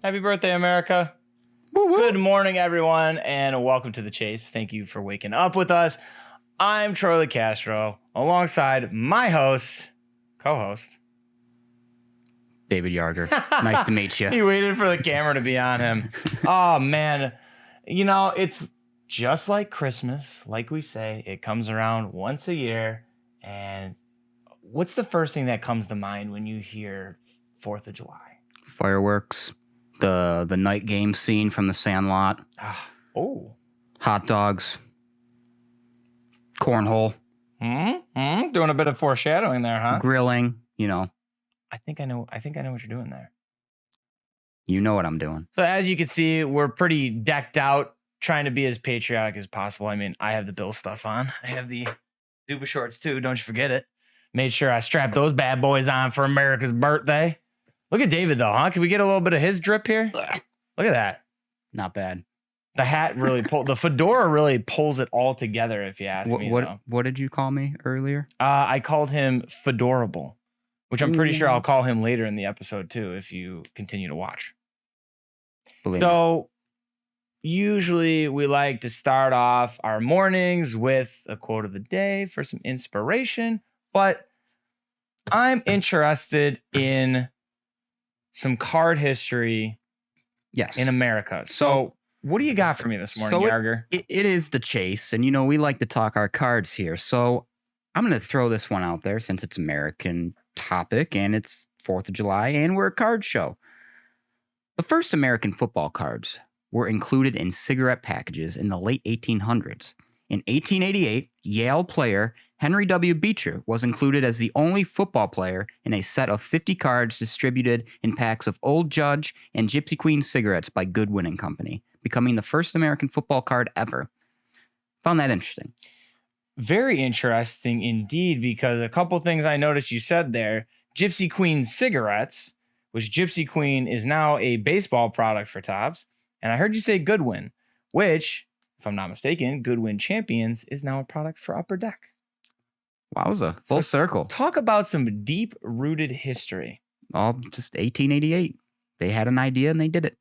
Happy birthday, America. Woo-woo. Good morning, everyone, and welcome to The Chase. Thank you for waking up with us. I'm Troy Castro, alongside my co-host, David Yarger. Nice to meet you. He waited for the camera to be on him. Oh, man. You know, it's just like Christmas. Like we say, it comes around once a year. And what's the first thing that comes to mind when you hear 4th of July? Fireworks. The night game scene from The Sandlot. Hot dogs. Cornhole. Doing a bit of foreshadowing there, huh? Grilling, you know. I think I know what you're doing there. You know what I'm doing. So as you can see, we're pretty decked out, trying to be as patriotic as possible. I mean, I have the Bill stuff on. I have the Duba shorts too. Don't you forget it. Made sure I strapped those bad boys on for America's birthday. Look at David though, huh? Can we get a little bit of his drip here? Look at that. Not bad. The hat really the fedora really pulls it all together, if you ask me. What did you call me earlier? I called him Fedorable, which I'm pretty sure I'll call him later in the episode too, if you continue to watch. So usually we like to start off our mornings with a quote of the day for some inspiration, but I'm interested in some card history in America. So what do you got for me this morning, Yarger? It is The Chase, and you know, we like to talk our cards here. So I'm going to throw this one out there since it's American topic and it's 4th of July and we're a card show. The first American football cards were included in cigarette packages in the late 1800s. In 1888, Yale player Henry W. Beecher was included as the only football player in a set of 50 cards distributed in packs of Old Judge and Gypsy Queen cigarettes by Goodwin and Company, becoming the first American football card ever. Found that interesting. Very interesting indeed, because a couple things I noticed you said there. Gypsy Queen cigarettes, which Gypsy Queen is now a baseball product for Topps. And I heard you say Goodwin, which, if I'm not mistaken, Goodwin Champions is now a product for Upper Deck. Wowza. Full circle. Talk about some deep-rooted history. All just 1888. They had an idea and they did it.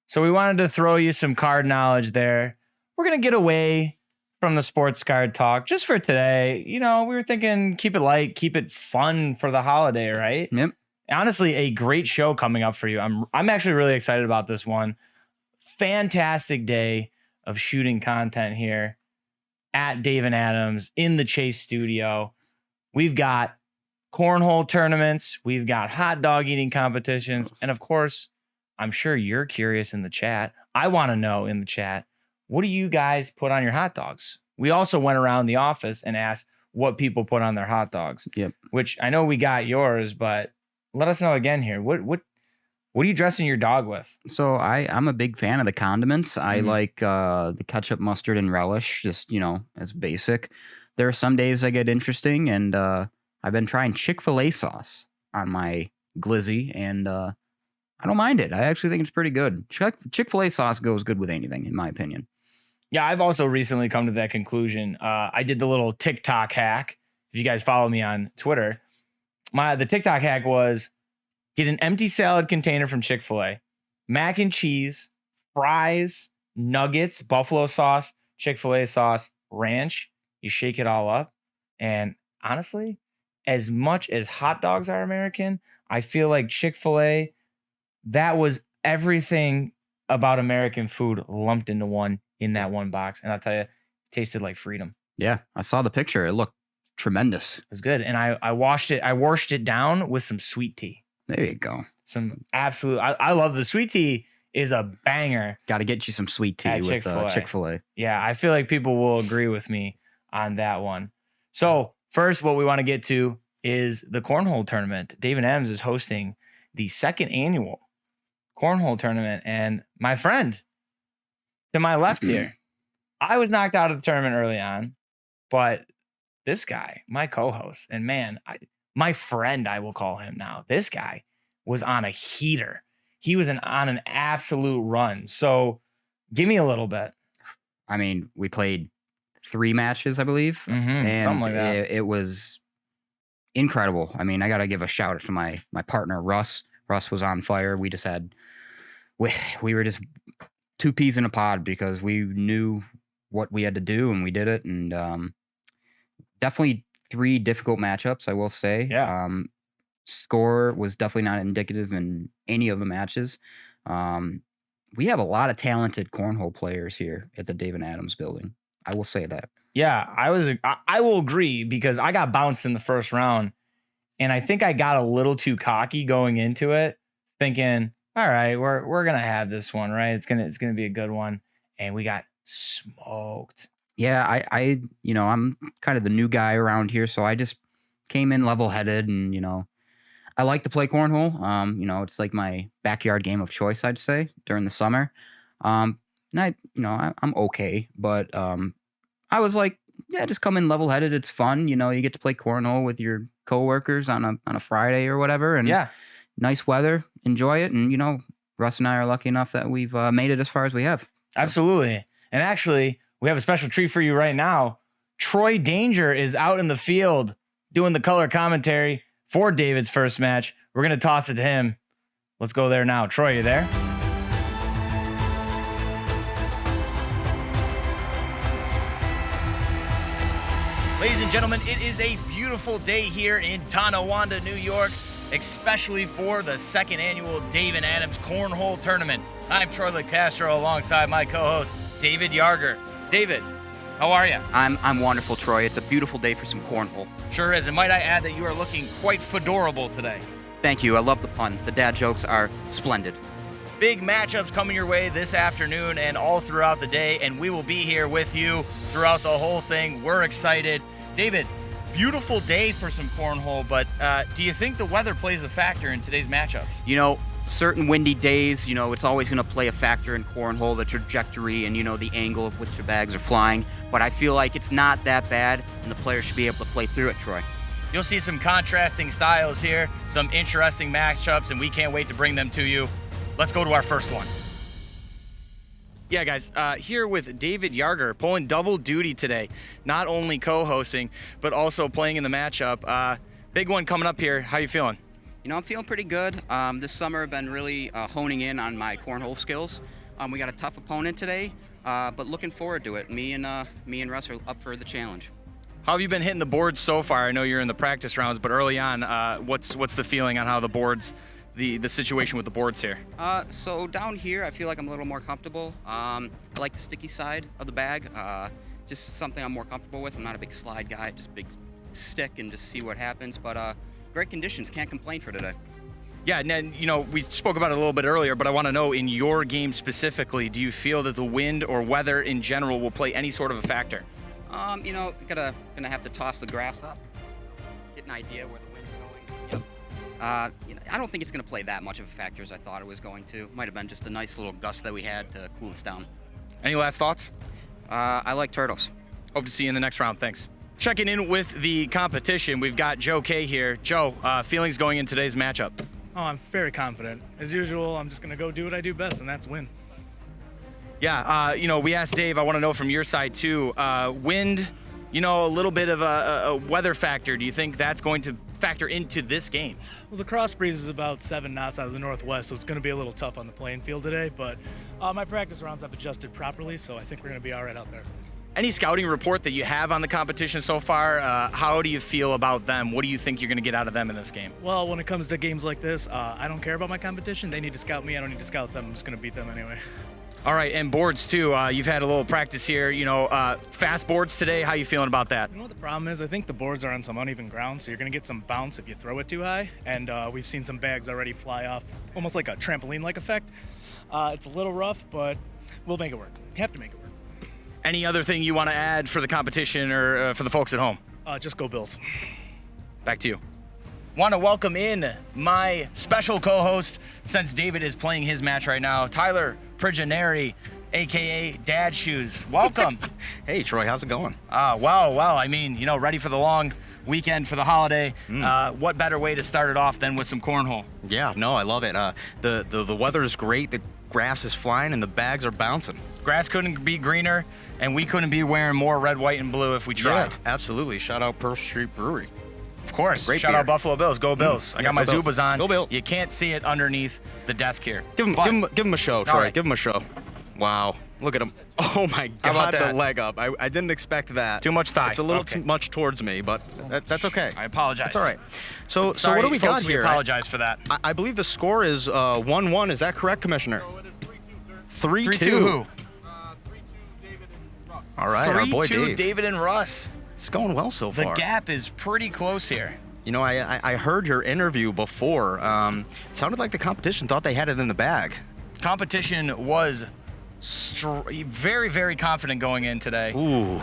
So we wanted to throw you some card knowledge there. We're going to get away from the sports card talk just for today. You know, we were thinking keep it light, keep it fun for the holiday, right? Yep. Honestly, a great show coming up for you. I'm actually really excited about this one. Fantastic day of shooting content here at Dave and Adams in the Chase studio. We've got cornhole tournaments. We've got hot dog eating competitions. And of course, I'm sure you're curious in the chat. I want to know in the chat, what do you guys put on your hot dogs? We also went around the office and asked what people put on their hot dogs. Yep. Which I know we got yours, but let us know again here. What are you dressing your dog with? So I'm a big fan of the condiments. I like the ketchup, mustard, and relish, just, you know, as basic. There are some days I get interesting, and I've been trying Chick-fil-A sauce on my glizzy, and I don't mind it. I actually think it's pretty good. Chick-fil-A sauce goes good with anything, in my opinion. Yeah, I've also recently come to that conclusion. I did the little TikTok hack. If you guys follow me on Twitter, the TikTok hack was get an empty salad container from Chick-fil-A, mac and cheese, fries, nuggets, buffalo sauce, Chick-fil-A sauce, ranch. You shake it all up. And honestly, as much as hot dogs are American, I feel like Chick-fil-A, that was everything about American food lumped into one in that one box. And I'll tell you, it tasted like freedom. Yeah, I saw the picture. It looked tremendous. It was good. And I washed it down with some sweet tea. There you go. Some absolute. I love the sweet tea is a banger. Got to get you some sweet tea with Chick-fil-A. Yeah, I feel like people will agree with me on that one. So first, what we want to get to is the cornhole tournament. Dave and Adams is hosting the second annual cornhole tournament, and my friend to my left here, I was knocked out of the tournament early on, but this guy, my co-host, and man, my friend, I will call him now. This guy was on a heater. He was on an absolute run. So give me a little bit. I mean, we played 3 matches, I believe. And something like that. It was incredible. I mean, I got to give a shout out to my partner, Russ. Russ was on fire. We just had we were just two peas in a pod because we knew what we had to do and we did it. And definitely 3 difficult matchups, I will say. Yeah. Score was definitely not indicative in any of the matches. We have a lot of talented cornhole players here at the David Adams building. I will say that. Yeah, I will agree because I got bounced in the first round, and I think I got a little too cocky going into it, thinking, all right, we're gonna have this one, right? It's gonna be a good one, and we got smoked. Yeah, I'm kind of the new guy around here, so I just came in level-headed, and I like to play cornhole. It's like my backyard game of choice, I'd say, during the summer. And I'm okay, but I was like, yeah, just come in level-headed. It's fun, you get to play cornhole with your coworkers on a Friday or whatever, and Yeah. nice weather, enjoy it, and Russ and I are lucky enough that we've made it as far as we have. Absolutely. And actually, we have a special treat for you right now. Troy Danger is out in the field doing the color commentary for David's first match. We're going to toss it to him. Let's go there now. Troy, you there? Ladies and gentlemen, it is a beautiful day here in Tonawanda, New York, especially for the 2nd annual David Adams Cornhole Tournament. I'm Troy LeCastro alongside my co-host, David Yarger. David, how are you? I'm wonderful, Troy. It's a beautiful day for some cornhole. Sure is. And might I add that you are looking quite fedorable today. Thank you. I love the pun. The dad jokes are splendid. Big matchups coming your way this afternoon and all throughout the day, and we will be here with you throughout the whole thing. We're excited. David, beautiful day for some cornhole, but do you think the weather plays a factor in today's matchups? Certain windy days, it's always going to play a factor in cornhole, the trajectory and, the angle of which the bags are flying. But I feel like it's not that bad, and the players should be able to play through it, Troy. You'll see some contrasting styles here, some interesting matchups, and we can't wait to bring them to you. Let's go to our first one. Yeah, guys, here with David Yarger, pulling double duty today. Not only co-hosting, but also playing in the matchup. Big one coming up here. How you feeling? I'm feeling pretty good. This summer I've been really honing in on my cornhole skills. We got a tough opponent today, but looking forward to it. Me and Russ are up for the challenge. How have you been hitting the boards so far? I know you're in the practice rounds, but early on, what's the feeling on how the boards, the situation with the boards here? So down here, I feel like I'm a little more comfortable. I like the sticky side of the bag. Just something I'm more comfortable with. I'm not a big slide guy, just big stick and just see what happens. But great conditions, can't complain for today. Yeah, and then, we spoke about it a little bit earlier, but I want to know, in your game specifically, do you feel that the wind or weather in general will play any sort of a factor? Gonna have to toss the grass up, get an idea where the wind's going. Yep. I don't think it's gonna play that much of a factor as I thought it was going to. Might have been just a nice little gust that we had to cool us down. Any last thoughts? I like turtles. Hope to see you in the next round. Thanks. Checking in with the competition, we've got Joe K here. Joe, feelings going in today's matchup? Oh, I'm very confident. As usual, I'm just going to go do what I do best, and that's win. Yeah, we asked Dave, I want to know from your side too, wind, a little bit of a weather factor. Do you think that's going to factor into this game? Well, the cross breeze is about 7 knots out of the northwest, so it's going to be a little tough on the playing field today, but my practice rounds I've adjusted properly, so I think we're going to be all right out there. Any scouting report that you have on the competition so far? How do you feel about them? What do you think you're going to get out of them in this game? Well, when it comes to games like this, I don't care about my competition. They need to scout me. I don't need to scout them. I'm just going to beat them anyway. All right, and boards too. You've had a little practice here. Fast boards today. How you feeling about that? You know what the problem is? I think the boards are on some uneven ground, so you're going to get some bounce if you throw it too high. And we've seen some bags already fly off, almost like a trampoline-like effect. It's a little rough, but we'll make it work. We have to make it work. Any other thing you want to add for the competition or for the folks at home? Just go Bills. Back to you. Want to welcome in my special co-host, since David is playing his match right now, Tyler Prigianeri, a.k.a. Dad Shoes. Welcome. Hey, Troy, how's it going? Well, I mean, ready for the long weekend for the holiday. What better way to start it off than with some cornhole? Yeah, no, I love it. The weather is great, the grass is flying, and the bags are bouncing. Grass couldn't be greener, and we couldn't be wearing more red, white, and blue if we tried. Yeah, absolutely. Shout out Pearl Street Brewery. Of course. Great Shout beer. out Buffalo Bills. Go Bills. I Yeah, got my go Bills. Zubas on. Go Bills. You can't see it underneath the desk here. Give But- him a show, Troy. right. Give him a show. Wow. Look at him. Oh my How about God, the that? leg up. I didn't expect that. Too much thigh. It's a little Okay. too much towards me, but that's okay. I apologize. That's all right. So Sorry, what do we folks, got here? We apologize for that. I believe the score is 1-1. Is that correct, Commissioner? 3-2. 3-2 who? All right, our boy 3-2 Dave. David and Russ. It's going well so The far. gap is pretty close here. You know, I heard your interview before. It sounded like the competition thought they had it in the bag. Competition was very, very confident going in today. Ooh.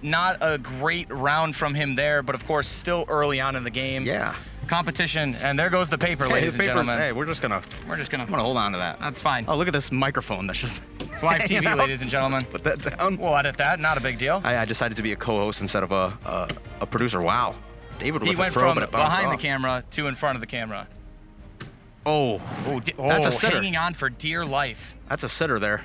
Not a great round from him there, but of course, still early on in the game. Yeah. Competition, and there goes the paper, Hey, ladies the and paper- gentlemen. Hey, we're just gonna I'm hold on to that. That's fine. Oh, look at this microphone. That's just It's live hanging TV, out. ladies and gentlemen. Put that down. We'll edit that. Not a big deal. I decided to be a co-host instead of a producer. Wow. David He with a went throw, from but it bounced behind the off. camera to in front of the camera. Oh, That's a sitter. hanging on for dear life. that's a sitter there.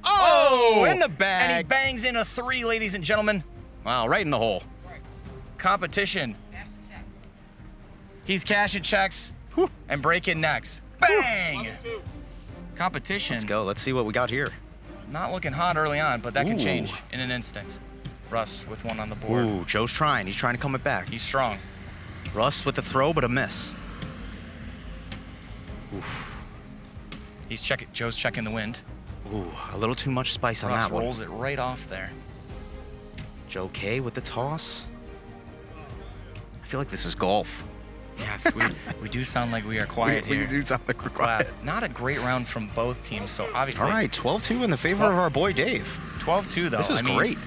Oh, in the And he bag. bangs in a 3, ladies and gentlemen. Wow, right in the hole. Competition. He's cashing checks and breaking necks. Bang! Competition. Let's go. Let's see what we got here. Not looking hot early on, but that can Ooh. change in an instant. Russ with one on the board. Ooh, Joe's trying. He's trying to come it back. He's strong. Russ with the throw, but a miss. Joe's checking the wind. Ooh, a little too much spice on Russ that one. rolls it right off there. Joe K with the toss. I feel like this is golf. Yes, we do sound like we are quiet we here. do sound like we're quiet. Not a great round from both teams, so obviously. All right, 12-2 in the favor 12 of our boy Dave. 12-2 though. This is I mean, great.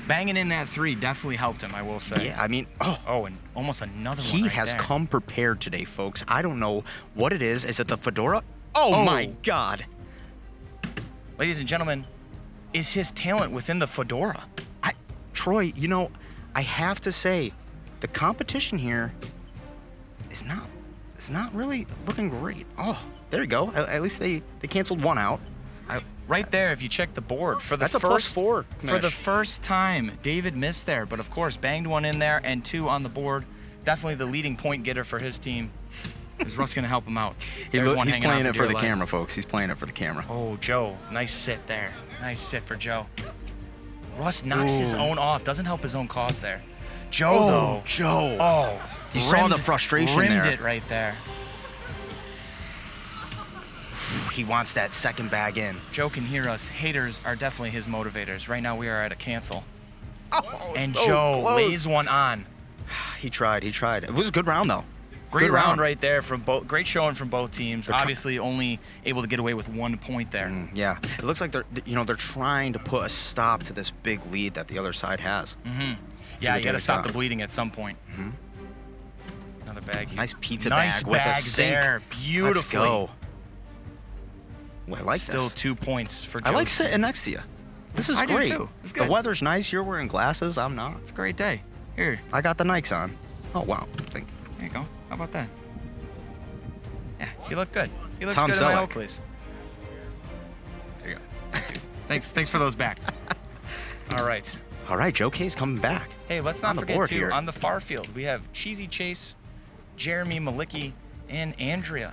Banging in that 3 definitely helped him, I will say. Yeah, I mean, Oh, and almost another one. he right has there. come prepared today, folks. I don't know what it is. Is it the fedora? Oh my God. Ladies and gentlemen, is his talent within the fedora? Troy, you know, I have to say, the competition here is not really looking great. Oh, there you go. At least they canceled one out. Right there, if you check the board, for the That's a first +4. for the first time, David missed there, but of course banged one in there and 2 on the board. Definitely the leading point getter for his team. Is Russ going to help him out? There's one He's hanging on playing it for dear the life. camera, folks. He's playing it for the camera. Oh, Joe, nice sit there. Nice sit for Joe. Russ knocks his Ooh. own off. Doesn't help his own cause there. Joe though. Joe. Oh, You saw the frustration rimmed there. it right there. He wants that second bag in. Joe can hear us. Haters are definitely his motivators. Right now we are at a cancel. Oh, And so Joe close. lays one on. He tried. It was a good round, though. Great Good round right there from both. Great showing from both teams. They're Obviously only able to get away with 1 point there. Yeah, it looks like they're trying to put a stop to this big lead that the other side has. Mm-hmm. See Yeah, what you got to David's stop got. the bleeding at some point. Mhm. Another bag. Nice pizza Nice bag with a bag sink. there. Beautifully. Let's go. Well, I like Still this. 2 points for Joe. I like sitting next to you. This is I do great. too. It's The good. weather's nice. You're wearing glasses. I'm not. It's a great day. Here, I got the Nikes on. Oh wow. there you go. How about that? Yeah, you look good. You look Tom good in my Selleck. Oakleys. There you go. Thanks for those back. All right. All right, Joe K's coming back. Hey, let's On not the forget board too, here. on the far field, we have Cheesy Chase, Jeremy Malicki, and Andrea.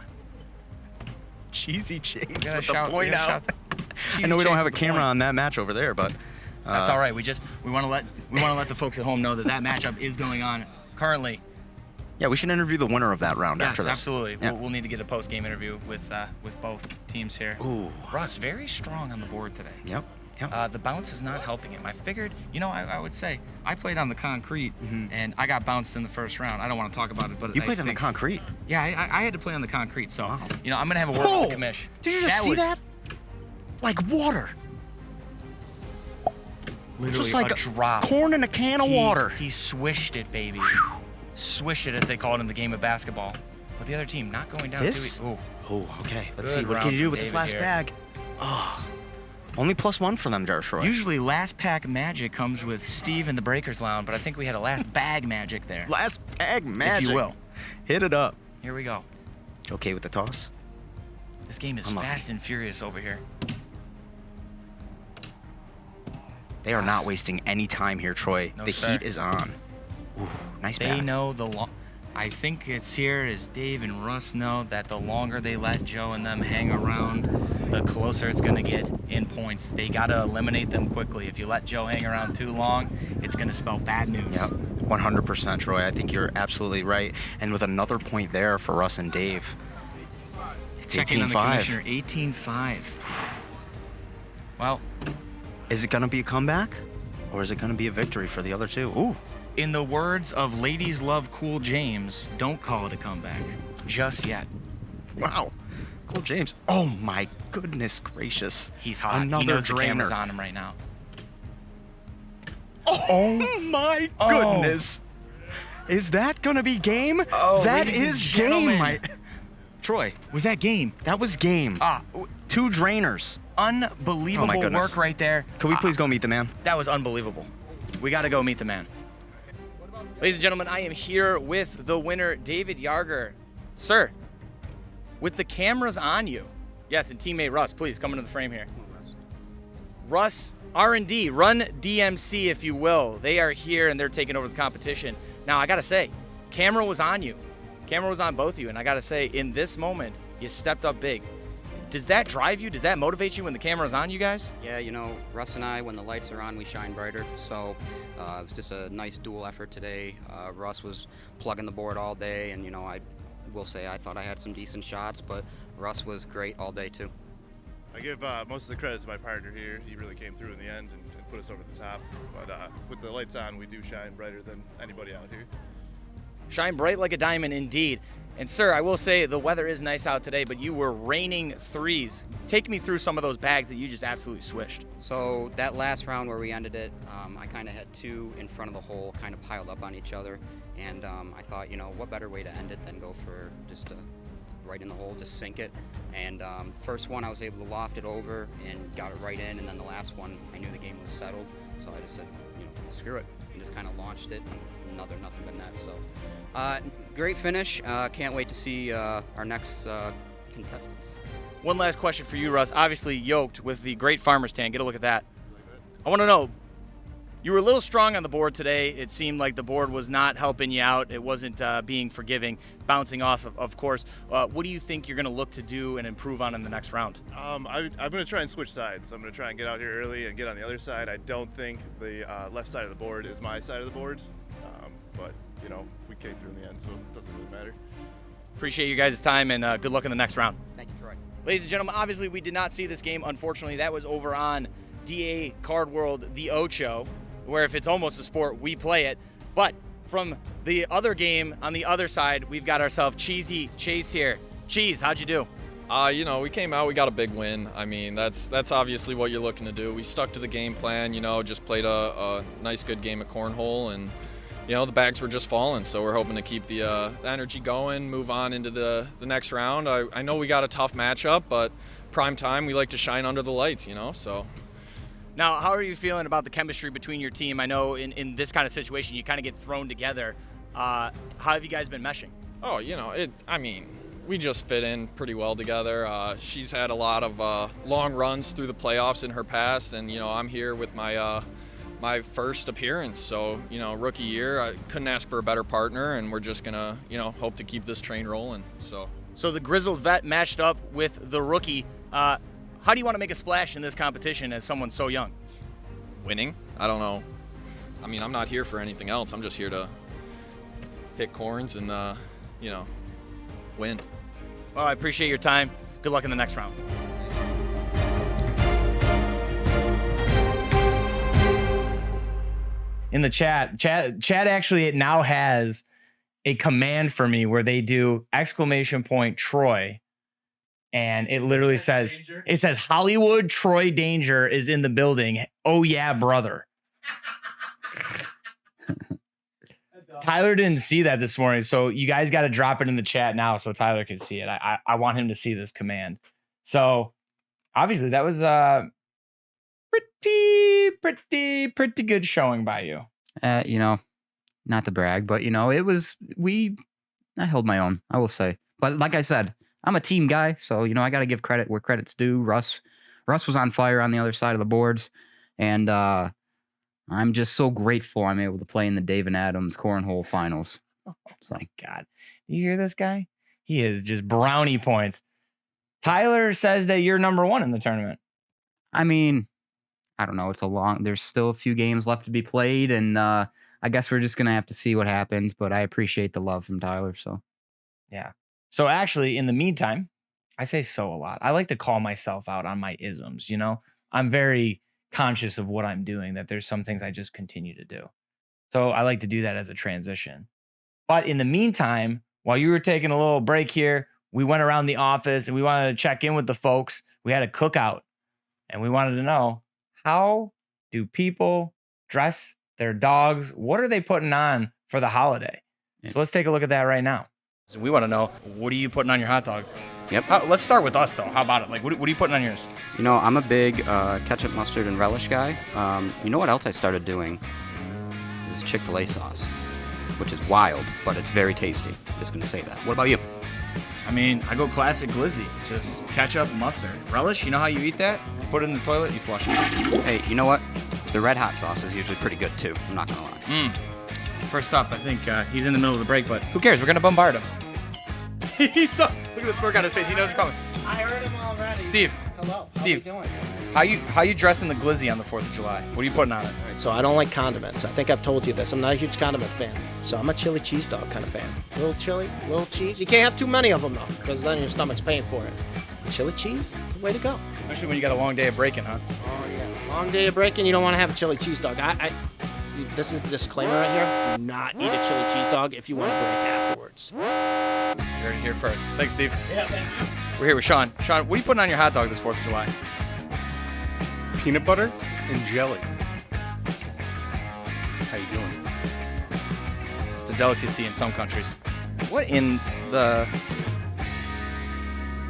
Cheesy Chase You with gotta the shout- point you gotta out. shout- I Cheesy know we don't Chase have a with the camera point. on that match over there, but That's all right. We want to let the folks at home know that matchup is going on currently. Yeah, we should interview the winner of that round Yes, after this. absolutely. Yeah. We'll need to get a post-game interview with both teams here. Ooh. Russ, very strong on the board today. Yep. Yep. The bounce is not helping him. I figured, I would say, I played on the concrete, Mhm. and I got bounced in the first round. I don't want to talk about it, but You I played on the think- concrete. Yeah, I had to play on the concrete, so, Wow. I'm going to have a word with the commish. Did you just see was that? Like water. Literally Just like a drop. corn in a can of He- water. He swished it, baby. Swished it, as they call it in the game of basketball. But the other team not going down This? too. Ooh. Oh, okay. Let's Good see. What round can you do from with this David last here. bag? Oh, only +1 for them, Troy. Usually last pack magic comes with Steve and the Breakers Lounge, but I think we had a last bag magic there. Last bag magic. If you will. Hit it up. Here we go. Okay with the toss? This game is Unlucky. fast and furious over here. They are not wasting any time here, Troy. No, the sir. heat is on. Ooh, nice They back. know I think it's here as Dave and Russ know that the longer they let Joe and them hang around, the closer it's going to get in points. They got to eliminate them quickly. If you let Joe hang around too long, it's going to spell bad news. Yep, 100%, Troy. I think you're absolutely right. And with another point there for Russ and Dave, it's Checking on the 18-5. commissioner, 18-5. Well, Is it going to be a comeback? Or is it going to be a victory for the other two? Ooh. in the words of Ladies Love Cool James, don't call it a comeback just yet. Wow. Cool James. Oh, my goodness gracious. He's hot. Another He knows the drainer. camera's on him right now. Oh, my goodness. Is that going to be game? Oh, that ladies and is gentlemen. game. Troy, Was that game? that was game. Two drainers. Unbelievable goodness. work right there. Could we please go meet the man? That was unbelievable. We got to go meet the man. Ladies and gentlemen, I am here with the winner, David Yarger. Sir, with the cameras on you. Yes, and teammate Russ, please come into the frame here. Russ, R&D, run DMC if you will. They are here and they're taking over the competition. Now, I got to say, camera was on you. Camera was on both of you. And I got to say, in this moment, you stepped up big. Does that drive you? Does that motivate you when the camera's on you guys? Yeah, you know, Russ and I, when the lights are on, we shine brighter. So it was just a nice dual effort today. Russ was plugging the board all day, and, you know, I will say I thought I had some decent shots, but Russ was great all day, too. I give most of the credit to my partner here. He really came through in the end and put us over the top. But with the lights on, we do shine brighter than anybody out here. Shine bright like a diamond indeed. And sir, I will say the weather is nice out today, but you were raining threes. Take me through some of those bags that you just absolutely swished. So that last round where we ended it, I kind of had two in front of the hole kind of piled up on each other. And I thought, you know, what better way to end it than go for just right in the hole, just sink it. And first one I was able to loft it over and got it right in. And then the last one, I knew the game was settled. So I just said, you know, screw it. And just kind of launched it. And nothing but net. So great finish. Can't wait to see our next contestants. One last question for you, Russ. Obviously yoked with the Great Farmers Tan. Get a look at that. I want to know, you were a little strong on the board today. It seemed like the board was not helping you out. It wasn't being forgiving, bouncing off, of course. What do you think you're going to look to do and improve on in the next round? I'm going to try and switch sides. I'm going to try and get out here early and get on the other side. I don't think the left side of the board is my side of the board. But, you know, we came through in the end, so it doesn't really matter. Appreciate you guys' time and good luck in the next round. Thank you, Troy. Ladies and gentlemen, obviously we did not see this game. Unfortunately, that was over on DA Card World, the Ocho, where if it's almost a sport, we play it. But from the other game on the other side, we've got ourselves Cheesy Chase here. Cheese, how'd you do? You know, we came out, we got a big win. I mean, that's obviously what you're looking to do. We stuck to the game plan, you know, just played a nice, good game of cornhole, and, you know, the bags were just falling, so we're hoping to keep the energy going, move on into the next round. I know we got a tough matchup, but prime time, we like to shine under the lights, you know, so. Now, how are you feeling about the chemistry between your team? I know in this kind of situation, you kind of get thrown together. How have you guys been meshing? Oh, you know, we just fit in pretty well together. She's had a lot of long runs through the playoffs in her past, and, you know, I'm here with my my first appearance. So, you know, rookie year, I couldn't ask for a better partner, and we're just going to, you know, hope to keep this train rolling. So the grizzled vet matched up with the rookie. How do you want to make a splash in this competition as someone so young? Winning? I don't know. I mean, I'm not here for anything else. I'm just here to hit corns and, you know, win. Well, I appreciate your time. Good luck in the next round. In the chat actually it now has a command for me where they do ! Troy, and it literally says Hollywood Troy Danger is in the building. Oh yeah, brother. Tyler didn't see that this morning, so you guys got to drop it in the chat now so Tyler can see it. I want him to see this command. So obviously that was pretty good showing by you. You know, not to brag, but, you know, I held my own, I will say. But like I said, I'm a team guy, so, you know, I got to give credit where credit's due. Russ was on fire on the other side of the boards, and I'm just so grateful I'm able to play in the Dave and Adams Cornhole Finals. So My God. You hear this guy? He is just brownie points. Tyler says that you're number one in the tournament. I mean, I don't know. There's still a few games left to be played, and I guess we're just gonna have to see what happens. But I appreciate the love from Tyler. So Yeah. So actually, in the meantime, I say so a lot. I like to call myself out on my isms, you know? I'm very conscious of what I'm doing, that there's some things I just continue to do. So I like to do that as a transition. But in the meantime, while you were taking a little break here, we went around the office and we wanted to check in with the folks. We had a cookout and we wanted to know, how do people dress their dogs? What are they putting on for the holiday? So let's take a look at that right now. So we want to know, what are you putting on your hot dog? Yep. Let's start with us, though. How about it? Like, what are you putting on yours? You know, I'm a big ketchup, mustard, and relish guy. You know what else I started doing? Is Chick-fil-A sauce, which is wild, but it's very tasty. Just gonna say that. What about you? I mean, I go classic glizzy. Just ketchup, mustard. Relish, you know how you eat that? You put it in the toilet, you flush it. Hey, you know what? The red hot sauce is usually pretty good too. I'm not gonna lie. First up, I think he's in the middle of the break, but who cares? We're going to bombard him. Look at the smirk on his face. He knows it's coming. I heard him already. Steve. Hello. Steve. How you doing? How you dressing the glizzy on the 4th of July? What are you putting on it? All right, so I don't like condiments. I think I've told you this. I'm not a huge condiment fan. So I'm a chili cheese dog kind of fan. Little chili, little cheese. You can't have too many of them, though, because then your stomach's paying for it. But chili cheese, the way to go. Especially when you got a long day of breaking, huh? Oh, yeah. Long day of breaking, you don't want to have a chili cheese dog. This is the disclaimer right here. Do not eat a chili cheese dog if you want to break afterwards. You heard it here first. Thanks, Steve. Yeah, man. We're here with Sean. Sean, what are you putting on your hot dog this 4th of July? Peanut butter and jelly. How you doing? It's a delicacy in some countries. What in the...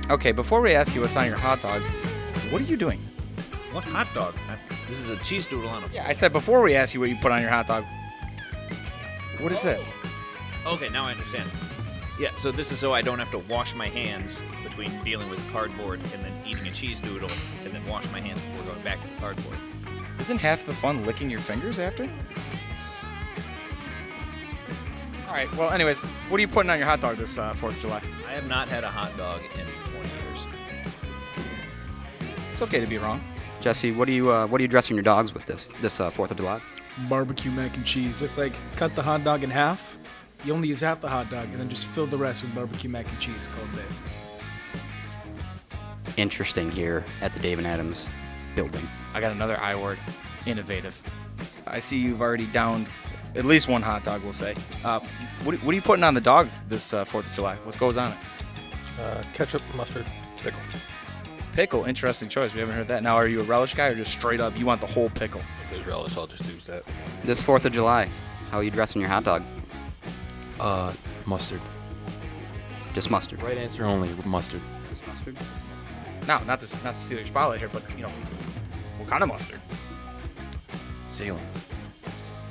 Okay, before we ask you what's on your hot dog, what are you doing? What hot dog? This is a cheese doodle on a... Yeah, I said before we ask you what you put on your hot dog. What is this? Okay, now I understand. Yeah, so this is so I don't have to wash my hands between dealing with cardboard and then eating a cheese doodle and then wash my hands before going back to the cardboard. Isn't half the fun licking your fingers after? All right, well, anyways, what are you putting on your hot dog this 4th of July? I have not had a hot dog in 20 years. It's okay to be wrong. Jesse, what are you dressing your dogs with this 4th of July? Barbecue mac and cheese. It's like cut the hot dog in half. You only use half the hot dog and then just fill the rest with barbecue mac and cheese. Called it. Interesting here at the Dave and Adams building. I got another I word, innovative. I see you've already downed at least one hot dog, we'll say. What are you putting on the dog this 4th of July? What goes on it? Ketchup, mustard, pickle. Pickle, interesting choice. We haven't heard that. Now, are you a relish guy or just straight up, you want the whole pickle? If there's relish, I'll just use that. This 4th of July, how are you dressing your hot dog? Mustard. Just mustard. Right answer only, mustard. Just mustard? No, not to steal your spotlight here, but, you know, what kind of mustard? Salins.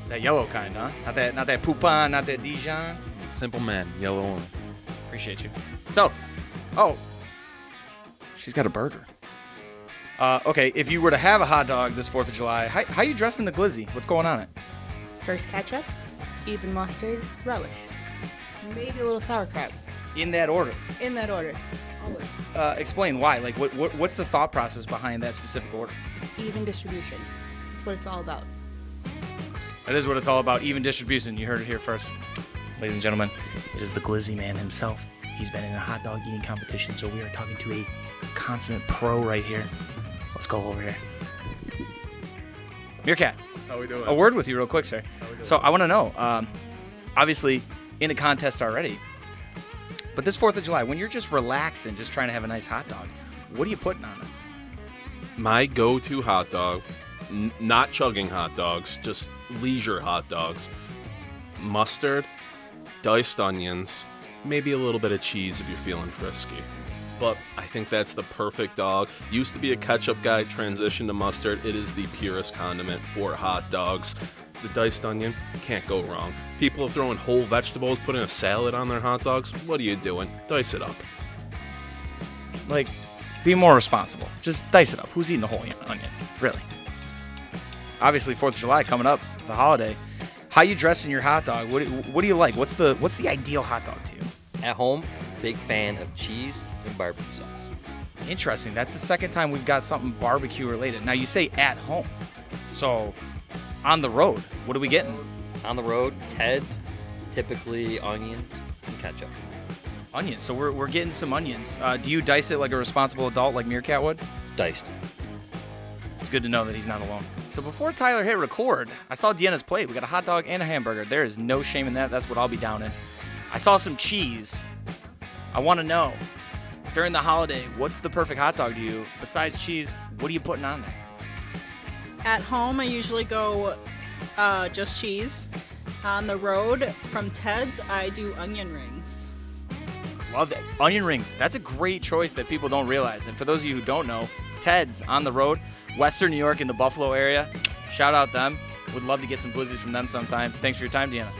That yellow kind, huh? Not that Poupon, not that Dijon. Simple man, yellow only. Appreciate you. So, she's got a burger. Okay, if you were to have a hot dog this 4th of July, how you dressing the glizzy? What's going on it? First ketchup, even mustard, relish. Maybe a little sauerkraut. In that order. In that order. Always. Explain why. Like, what's the thought process behind that specific order? It's even distribution. That's what it's all about. That is what it's all about, even distribution. You heard it here first. Ladies and gentlemen, it is the glizzy man himself. He's been in a hot dog eating competition, so we are talking to a consummate pro right here. Let's go over here. Meerkat. How we doing? A word with you real quick, sir. So I want to know, obviously in a contest already, but this 4th of July, when you're just relaxing, just trying to have a nice hot dog, what are you putting on it? My go-to hot dog, not chugging hot dogs, just leisure hot dogs, mustard, diced onions, maybe a little bit of cheese if you're feeling frisky. But I think that's the perfect dog. Used to be a ketchup guy, transitioned to mustard. It is the purest condiment for hot dogs. The diced onion, can't go wrong. People are throwing whole vegetables, putting a salad on their hot dogs. What are you doing? Dice it up. Like, be more responsible. Just dice it up. Who's eating the whole onion? Really? obviously 4th of July coming up, the holiday. How you dressing your hot dog? What do you like? What's the ideal hot dog to you? At home, big fan of cheese and barbecue sauce. Interesting. That's the second time we've got something barbecue related. Now you say at home, so on the road, what are we getting? On the road, Ted's, typically onions and ketchup. Onions. So we're getting some onions. Do you dice it like a responsible adult, like Meerkat would? Diced. It's good to know that he's not alone. So before Tyler hit record, I saw Deanna's plate. We got a hot dog and a hamburger. There is no shame in that. That's what I'll be down in. I saw some cheese. I want to know, during the holiday, what's the perfect hot dog to you? Besides cheese, what are you putting on there? At home, I usually go just cheese. On the road, from Ted's, I do onion rings. Love it. Onion rings. That's a great choice that people don't realize. And for those of you who don't know, Ted's on the road, Western New York in the Buffalo area. Shout out them. Would love to get some blizzards from them sometime. Thanks for your time, Deanna.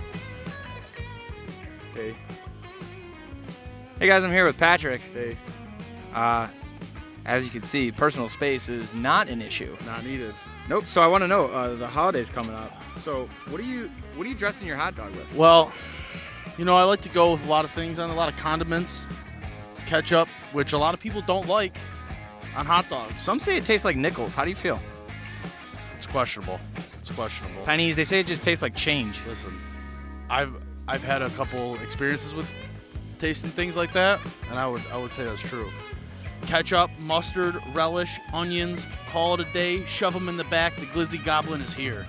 Hey. Hey guys, I'm here with Patrick. Hey. As you can see, personal space is not an issue. Not needed. Nope. So I want to know, the holiday's coming up. So what are you dressing your hot dog with? Well, you know, I like to go with a lot of things on a lot of condiments, ketchup, which a lot of people don't like on hot dogs. Some say it tastes like nickels. How do you feel? It's questionable. It's questionable. Pennies. They say it just tastes like change. Listen, I've had a couple experiences with tasting things like that, and I would say that's true. Ketchup, mustard, relish, onions, call it a day, shove them in the back. The glizzy goblin is here.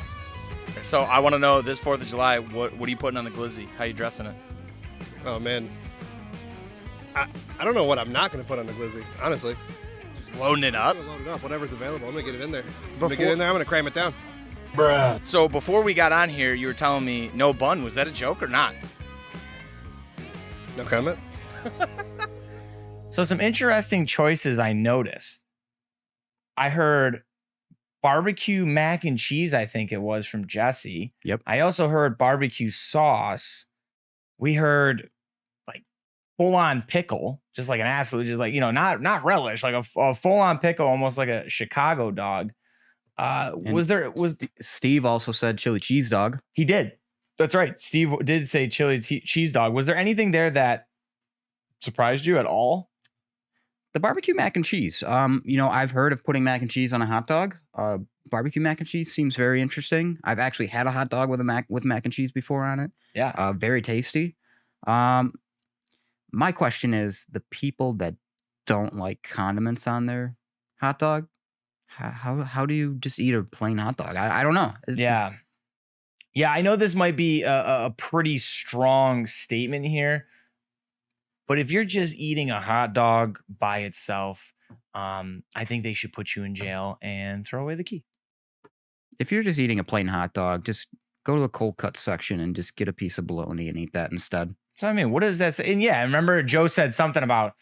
So I want to know, this 4th of July, what are you putting on the glizzy? How you dressing it? Oh man, I don't know what I'm not gonna put on the glizzy. Honestly, just loading it up. I'm gonna load it up. Whatever's available, I'm gonna get it in there. I'm gonna cram it down. Bruh. So before we got on here, you were telling me no bun. Was that a joke or not? No comment. So some interesting choices I noticed. I heard barbecue mac and cheese, I think it was, from Jesse. Yep. I also heard barbecue sauce. We heard like full-on pickle, just like an absolute, just like, you know, not relish, like a full-on pickle, almost like a Chicago dog. Steve also said chili cheese dog. He did. That's right. Steve did say chili cheese dog. Was there anything there that surprised you at all? The barbecue mac and cheese. You know, I've heard of putting mac and cheese on a hot dog. Barbecue mac and cheese seems very interesting. I've actually had a hot dog with mac and cheese before on it. Yeah. Very tasty. My question is, the people that don't like condiments on their hot dog, how do you just eat a plain hot dog? I don't know. Yeah, I know this might be a pretty strong statement here, but if you're just eating a hot dog by itself, I think they should put you in jail and throw away the key. If you're just eating a plain hot dog, just go to the cold cut section and just get a piece of bologna and eat that instead. So I mean, what does that say? And yeah, I remember Joe said something about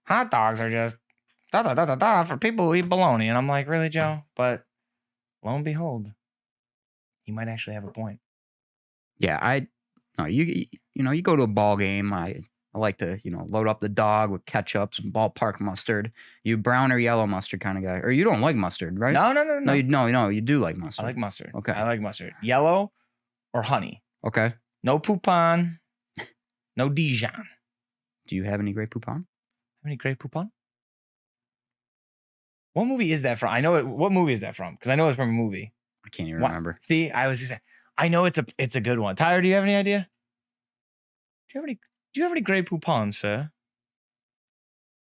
hot dogs are just for people who eat bologna, and I'm like, really, Joe? But lo and behold, he might actually have a point. Yeah, you go to a ball game. I like to, load up the dog with ketchup, some ballpark mustard. You brown or yellow mustard kind of guy, or you don't like mustard, right? No. You do like mustard. I like mustard. Okay, I like mustard. Yellow or honey. Okay. No poupon. No Dijon. Do you have any Grey Poupon? Have any Grey Poupon? What movie is that from? I know it. What movie is that from? Because I know it's from a movie. I can't even remember. See, I was just saying, I know it's a good one. Tyler, do you have any idea? Do you have any Grey Poupon, sir?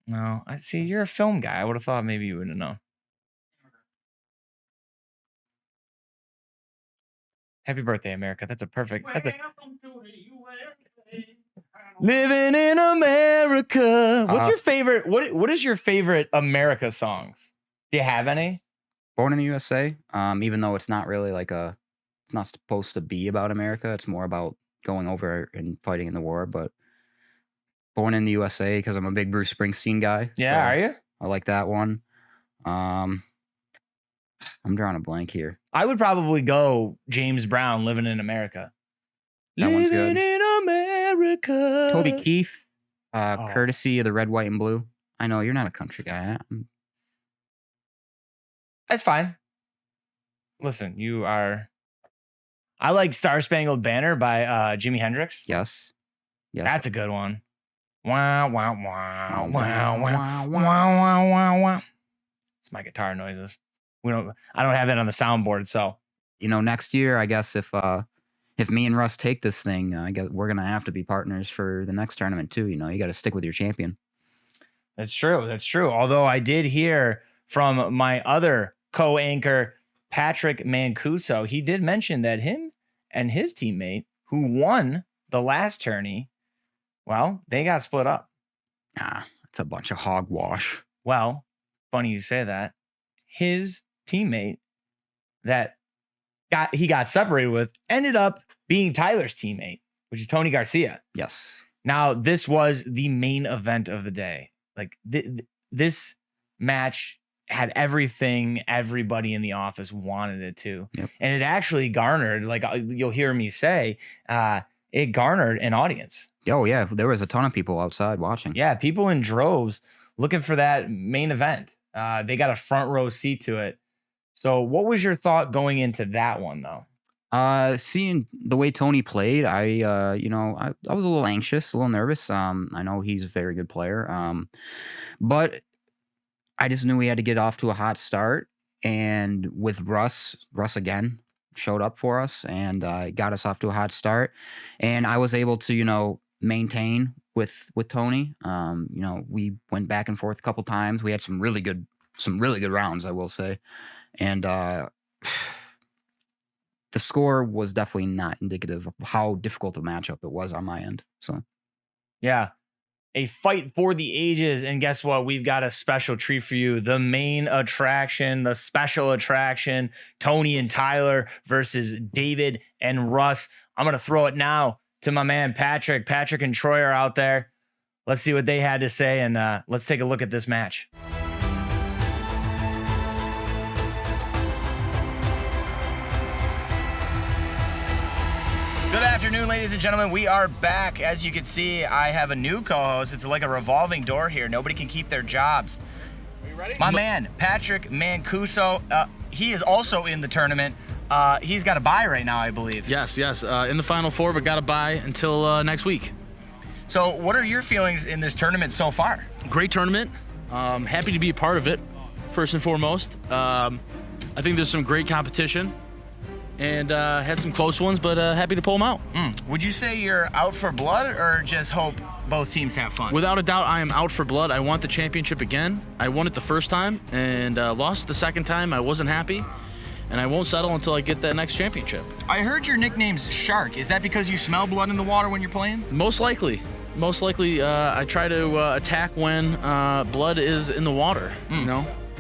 No. I see you're a film guy. I would have thought maybe you would have known. Happy birthday, America. That's a perfect. Living in America. What's your favorite? What is your favorite America songs? Do you have any? Born in the USA. Even though it's not really it's not supposed to be about America. It's more about going over and fighting in the war. But Born in the USA, because I'm a big Bruce Springsteen guy. Yeah, so are you? I like that one. I'm drawing a blank here. I would probably go James Brown, Living in America. That one's good. Living in America. Toby Keith, courtesy of the Red, White, and Blue. I know you're not a country guy. That's fine. listen, you are. I like Star Spangled Banner by Jimi Hendrix. Yes. Yes. That's a good one. Wow, wow, wow, wow, wow, wow, wow, wow, wow. It's my guitar noises. I don't have that on the soundboard, so. Next year, I guess if me and Russ take this thing, I guess we're gonna have to be partners for the next tournament too. You got to stick with your champion. That's true. That's true. Although I did hear from my other co-anchor, Patrick Mancuso, he did mention that him and his teammate who won the last tourney, well, they got split up. It's a bunch of hogwash. Well, funny you say that. His teammate that he got separated with ended up being Tyler's teammate, which is Tony Garcia. Yes. Now, this was the main event of the day. Like this match had everything everybody in the office wanted it to. Yep. And it actually garnered, like you'll hear me say, it garnered an audience. Oh, yeah. There was a ton of people outside watching. Yeah, people in droves looking for that main event. They got a front row seat to it. So what was your thought going into that one, though? Seeing the way Tony played, I was a little anxious, a little nervous. I know he's a very good player. But I just knew we had to get off to a hot start. And with Russ again showed up for us and got us off to a hot start. And I was able to, maintain with Tony. We went back and forth a couple times. We had some really good rounds, I will say. And the score was definitely not indicative of how difficult the matchup it was on my end. So, yeah, a fight for the ages. And guess what? We've got a special treat for you. The main attraction, the special attraction, Tony and Tyler versus David and Russ. I'm going to throw it now to my man, Patrick. Patrick and Troy are out there. Let's see what they had to say. And let's take a look at this match. Good afternoon, ladies and gentlemen. We are back. As you can see, I have a new co-host. It's like a revolving door here. Nobody can keep their jobs. Are you ready? My man, Patrick Mancuso, he is also in the tournament. He's got a bye right now, I believe. Yes. In the Final Four, but got a bye until next week. So what are your feelings in this tournament so far? Great tournament. Happy to be a part of it, first and foremost. I think there's some great competition. And had some close ones, but happy to pull them out. Would you say you're out for blood or just hope both teams have fun? Without a doubt, I am out for blood. I want the championship again. I won it the first time and lost the second time. I wasn't happy, and I won't settle until I get that next championship. I heard your nickname's Shark. Is that because you smell blood in the water when you're playing? Most likely. I try to attack when blood is in the water,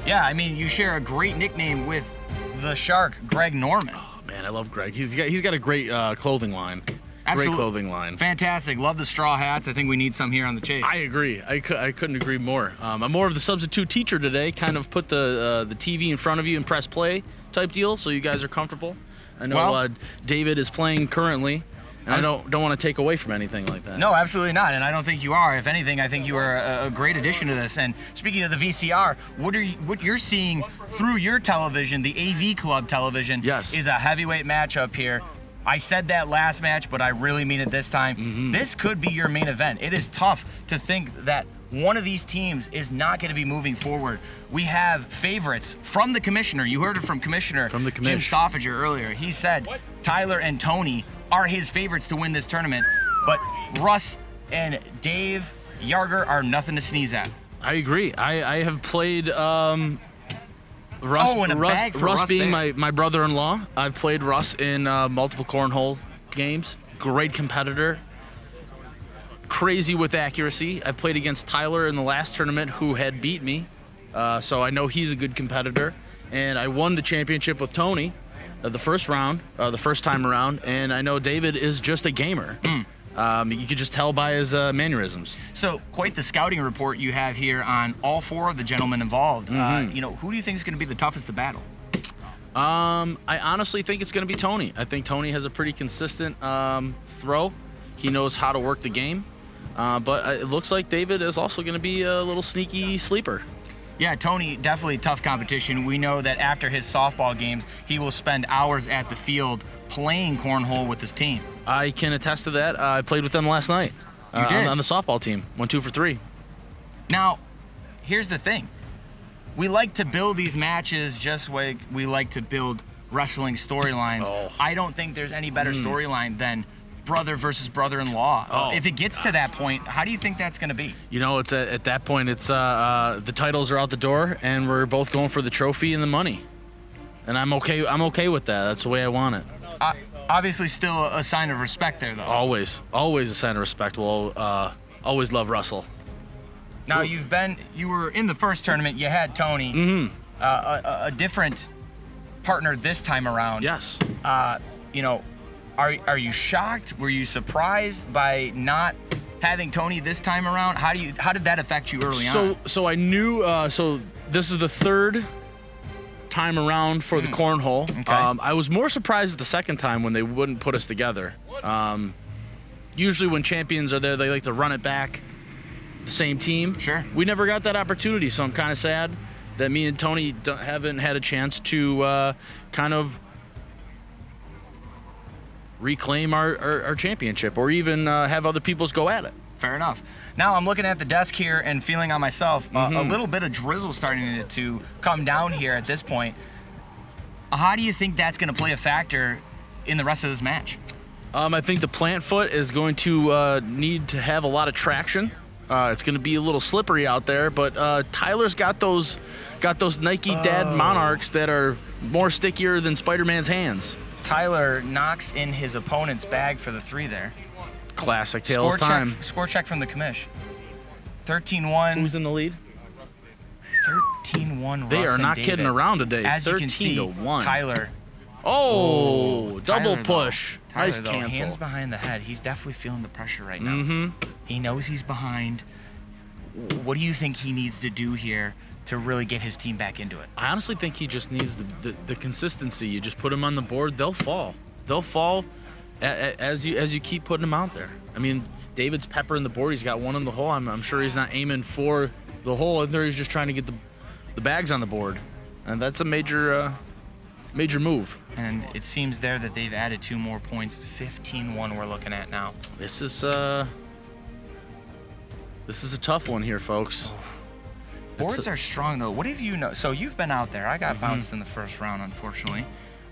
Yeah, I mean, you share a great nickname with the Shark, Greg Norman. Man, I love Greg. He's got a great clothing line. Absolutely. Great clothing line. Fantastic. Love the straw hats. I think we need some here on the Chase. I agree. I couldn't agree more. I'm more of the substitute teacher today. Kind of put the TV in front of you and press play type deal, so you guys are comfortable. I know David is playing currently, and I don't want to take away from anything like that. No, absolutely not, and I don't think you are. If anything, I think you are a great addition to this. And speaking of the VCR, what you're seeing through your television, the AV Club television, is a heavyweight matchup here. I said that last match, but I really mean it this time. This could be your main event. It is tough to think that one of these teams is not going to be moving forward. We have favorites from the commissioner. You heard it from Commissioner Jim Stoffager earlier. He said Tyler and Tony are his favorites to win this tournament, but Russ and Dave Yarger are nothing to sneeze at. I agree. I have played Russ being my brother-in-law. I've played Russ in multiple cornhole games. Great competitor. Crazy with accuracy. I've played against Tyler in the last tournament, who had beat me. So I know he's a good competitor. And I won the championship with Tony the first time around. And I know David is just a gamer. You could just tell by his mannerisms. So quite the scouting report you have here on all four of the gentlemen involved. Who do you think is going to be the toughest to battle? I honestly think it's going to be Tony. I think Tony has a pretty consistent throw. He knows how to work the game. But it looks like David is also going to be a little sneaky sleeper. Yeah, Tony, definitely tough competition. We know that after his softball games, he will spend hours at the field playing cornhole with his team. I can attest to that. I played with them last night. You did? On the softball team. Went 2 for 3. Now, here's the thing. We like to build these matches just like we like to build wrestling storylines. I don't think there's any better storyline than brother versus brother-in-law. If it gets to that point, how do you think that's going to be? You know, it's at that point, it's the titles are out the door, and we're both going for the trophy and the money. And I'm okay with that. That's the way I want it. Obviously, still a sign of respect there, though. Always a sign of respect. We'll always love Russell. Now, you were in the first tournament. You had Tony, a different partner this time around. Yes. You know, are you shocked? Were you surprised by not having Tony this time around? How did that affect you early on? So I knew. So this is the third time around for the cornhole. Okay. I was more surprised the second time when they wouldn't put us together. Usually when champions are there, they like to run it back. The same team. Sure. We never got that opportunity, so I'm kind of sad that me and Tony haven't had a chance to kind of reclaim our championship or even have other people's go at it. Fair enough. Now I'm looking at the desk here and feeling on myself a little bit of drizzle starting to come down here at this point. How do you think that's going to play a factor in the rest of this match? I think the plant foot is going to need to have a lot of traction. It's going to be a little slippery out there, but Tyler's got those Nike Dad Monarchs that are more stickier than Spider-Man's hands. Tyler knocks in his opponent's bag for the 3 there. Classic Tails time. Score check from the commish. 13-1. Who's in the lead? 13-1. They Russ are and not David. kidding around today. As you can see, 13-1. Tyler. Double Tyler, push. Tyler, Nice though, cancel. hands behind the head. He's definitely feeling the pressure right now. Mm-hmm. He knows he's behind. What do you think he needs to do here to really get his team back into it? I honestly think he just needs the consistency. You just put them on the board, they'll fall. They'll fall as you keep putting them out there. I mean, David's peppering the board. He's got one in the hole. I'm sure he's not aiming for the hole. And there he's just trying to get the bags on the board, and that's a major move. And it seems there that they've added 2 more points. 15-1 we're looking at now. This is a tough one here, folks. Boards are strong, though. What have you know? So you've been out there. I got bounced in the first round, unfortunately.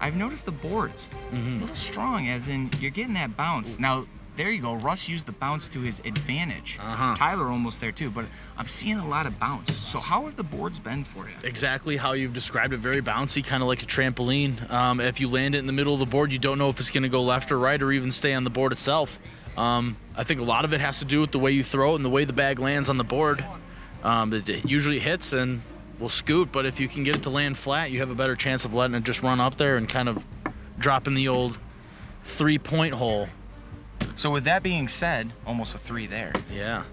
I've noticed the boards a little strong, as in you're getting that bounce. Now, there you go. Russ used the bounce to his advantage. Tyler almost there, too. But I'm seeing a lot of bounce. So how have the boards been for you? Exactly how you've described it. Very bouncy, kind of like a trampoline. If you land it in the middle of the board, you don't know if it's going to go left or right or even stay on the board itself. I think a lot of it has to do with the way you throw it and the way the bag lands on the board. It usually hits and will scoot, but if you can get it to land flat, you have a better chance of letting it just run up there and kind of dropping the old 3-point hole. So with that being said, almost a 3 there. Yeah.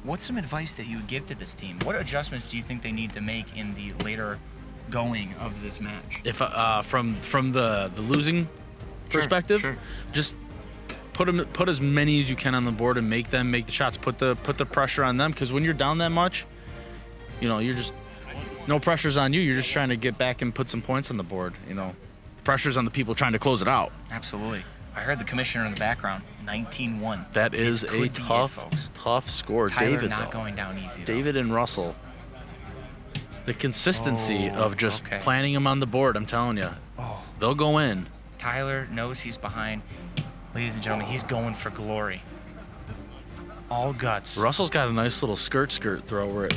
What's some advice that you would give to this team? What adjustments do you think they need to make in the later going of this match? If from the losing perspective, just put as many as you can on the board and make the shots. Put the pressure on them, because when you're down that much, you know, you're just no pressure's on you. You're just trying to get back and put some points on the board. You know, the pressure's on the people trying to close it out. Absolutely. I heard the commissioner in the background. 19-1. That is a tough score. Tyler David, not though. going down easy. David and Russell. The consistency of just planting them on the board, I'm telling you. They'll go in. Tyler knows he's behind. Ladies and gentlemen, he's going for glory. All guts. Russell's got a nice little skirt throw where it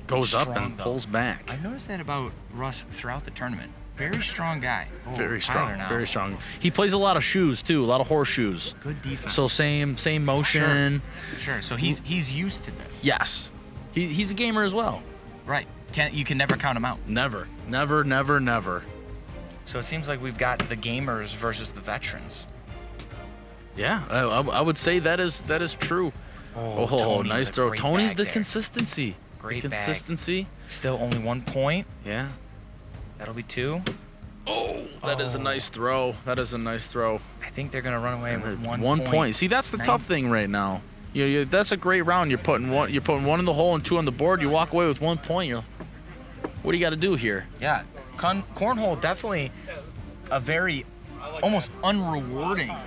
goes up and pulls back. I've noticed that about Russ throughout the tournament. Very strong guy. Very Tyler strong. now. Very strong. He plays a lot of shoes too, a lot of horseshoes. Good defense. So same motion. Sure. So he's used to this. Yes. He's a gamer as well. Right. You can never count him out. Never. So it seems like we've got the gamers versus the veterans. Yeah, I would say that is true. Tony nice with a throw. great Tony's bag the there. consistency. Great the bag. consistency. Still only 1 point. Yeah. That'll be 2. That is a nice throw. I think they're going to run away with 1 point. See, that's the tough thing right now. That's a great round. You're putting one in the hole and 2 on the board. You walk away with 1 point. What do you got to do here? Yeah, cornhole definitely a very almost unrewarding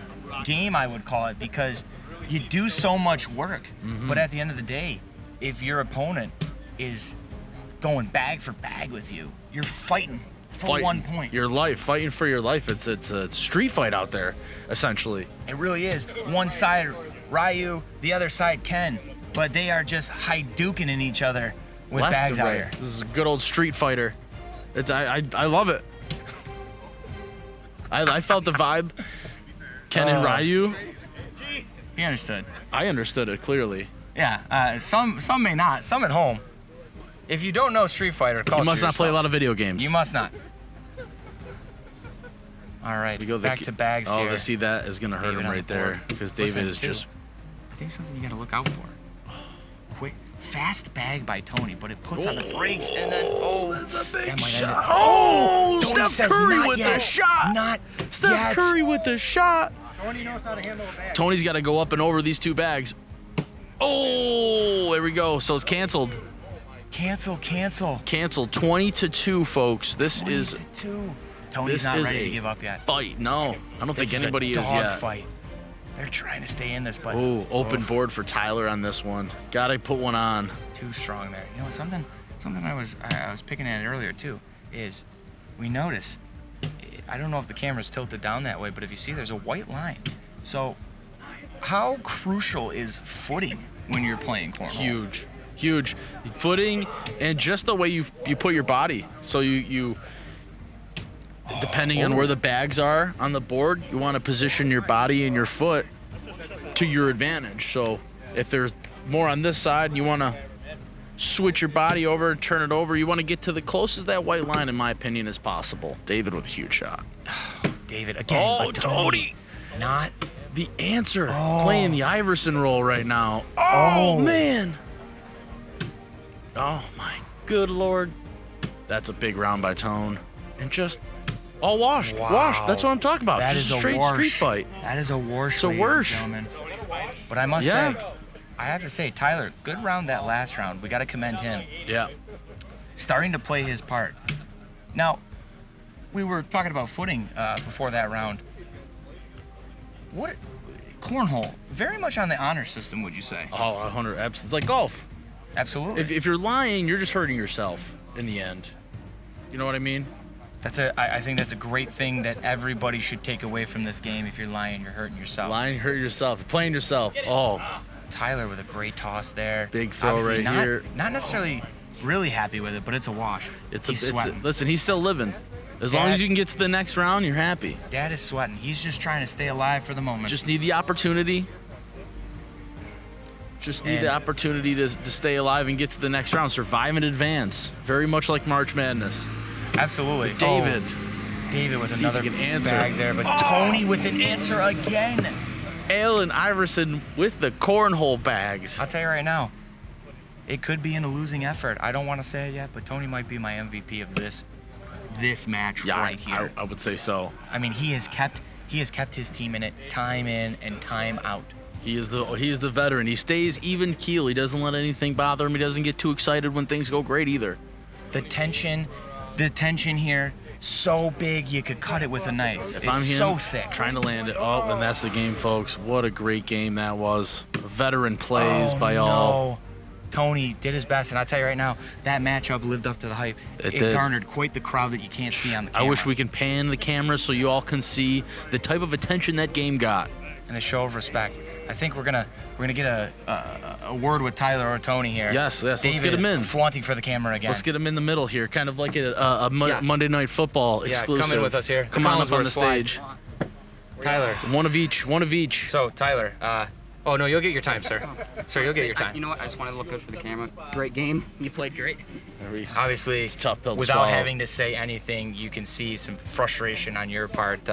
game, I would call it, because you do so much work, but at the end of the day, if your opponent is going bag for bag with you, you're fighting for 1 point. Fighting for your life. It's a street fight out there, essentially. It really is. One side Ryu, the other side Ken, but they are just high-duking in each other with Left bags and out right. here. This is a good old street fighter. I love it. I felt the vibe. Ken and Ryu. He understood. I understood it clearly. Yeah, some may not. Some at home. If you don't know Street Fighter, call You it must to not play a yourself. lot of video games. You must not. All right, back to bags here. Oh, see, that is going to hurt David him on right the board. there because David Listen, is too, just... I think something you got to look out for. Quick, fast bag by Tony, but it puts on the brakes and then that's a big shot. Tony Steph says Curry not with yet. the shot. Not Steph yet. Curry with the shot. Tony knows how to handle a bag. Tony's got to go up and over these 2 bags. Oh, there we go. So it's canceled. Cancel. Canceled. 20-2, folks. This is 20-2. Tony's not ready to give up yet. Fight. No, I don't think anybody is yet. Fight. They're trying to stay in this, but open board for Tyler on this one. Gotta put one on. Too strong there. You know something I was picking at it earlier too is we notice. I don't know if the camera's tilted down that way, but if you see, there's a white line. So, how crucial is footing when you're playing cornhole? Huge footing and just the way you put your body. So you depending on where the bags are on the board, you want to position your body and your foot to your advantage. So if there's more on this side, you want to switch your body over, turn it over. You want to get to the closest that white line, in my opinion, as possible. David with a huge shot. David again. Oh, but Tony. Not the answer. Playing the Iverson role right now. Oh, man. Oh, my good Lord. That's a big round by Tone. And just all washed. Wow. Washed. That's what I'm talking about. That just is a straight wash. street fight. That is a wash, It's a ladies and wash. gentlemen. But I must say, I have to say, Tyler, good round that last round. We got to commend him. Yeah. Starting to play his part. Now, we were talking about footing before that round. What cornhole? Very much on the honor system, would you say? Oh, 100. It's like golf. Absolutely. If you're lying, you're just hurting yourself in the end. You know what I mean? I think that's a great thing that everybody should take away from this game. If you're lying, you're hurting yourself. Lying, hurt yourself. You're playing yourself. Oh. Tyler with a great toss there. Big throw Obviously right here. Not necessarily really happy with it, but it's a wash. He's sweating. Listen, he's still living. As long as you can get to the next round, you're happy. Dad is sweating. He's just trying to stay alive for the moment. Just need the opportunity. Just need the opportunity to stay alive and get to the next round. Survive and advance. Very much like March Madness. Absolutely. David. David with See if another he can answer. bag there, but Tony with an answer again. Allen Iverson with the cornhole bags. I'll tell you right now, it could be in a losing effort. I don't want to say it yet, but Tony might be my MVP of this match right here. I would say so. I mean, he has kept his team in it time in and time out. He is the veteran. He stays even keel. He doesn't let anything bother him. He doesn't get too excited when things go great either. The tension here, so big you could cut it with a knife. If It's I'm him, so thick. trying to land it. Oh, and that's the game, folks. What a great game that was. Veteran plays by all. Tony did his best, and I'll tell you right now, that matchup lived up to the hype. It did. garnered quite the crowd that you can't see on the camera. I wish we can pan the camera so you all can see the type of attention that game got. And a show of respect. I think we're gonna get a word with Tyler or Tony here. Yes, let's David get him in. Flaunting for the camera again. Let's get him in the middle here, kind of like a Monday Night Football exclusive. Come in with us here. Come on up on the stage. Tyler. One of each. So, Tyler, oh, no, you'll get your time, sir. Sir, you'll get your time. You know what? I just wanted to look good for the camera. Great game. You played great. Obviously, it's a tough pill to without swallow. having to say anything, you can see some frustration on your part.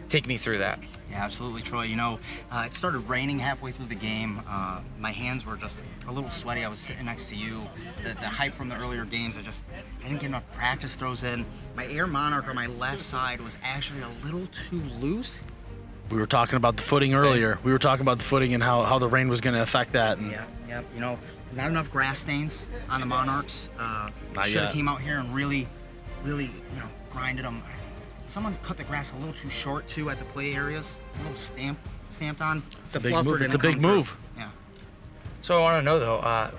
Take me through that. Yeah, absolutely, Troy. You know, it started raining halfway through the game. My hands were just a little sweaty. I was sitting next to you. The hype from the earlier games, I didn't get enough practice throws in. My air monarch on my left side was actually a little too loose. We were talking about the footing earlier. We were talking about the footing and how the rain was going to affect that. And Yeah. You know, not enough grass stains on the Monarchs. Not Should yet. have came out here and really, grinded them. Someone cut the grass a little too short too at the play areas. It's a little stamped on. It's a big move. It's a big move. Yeah. So I want to know though,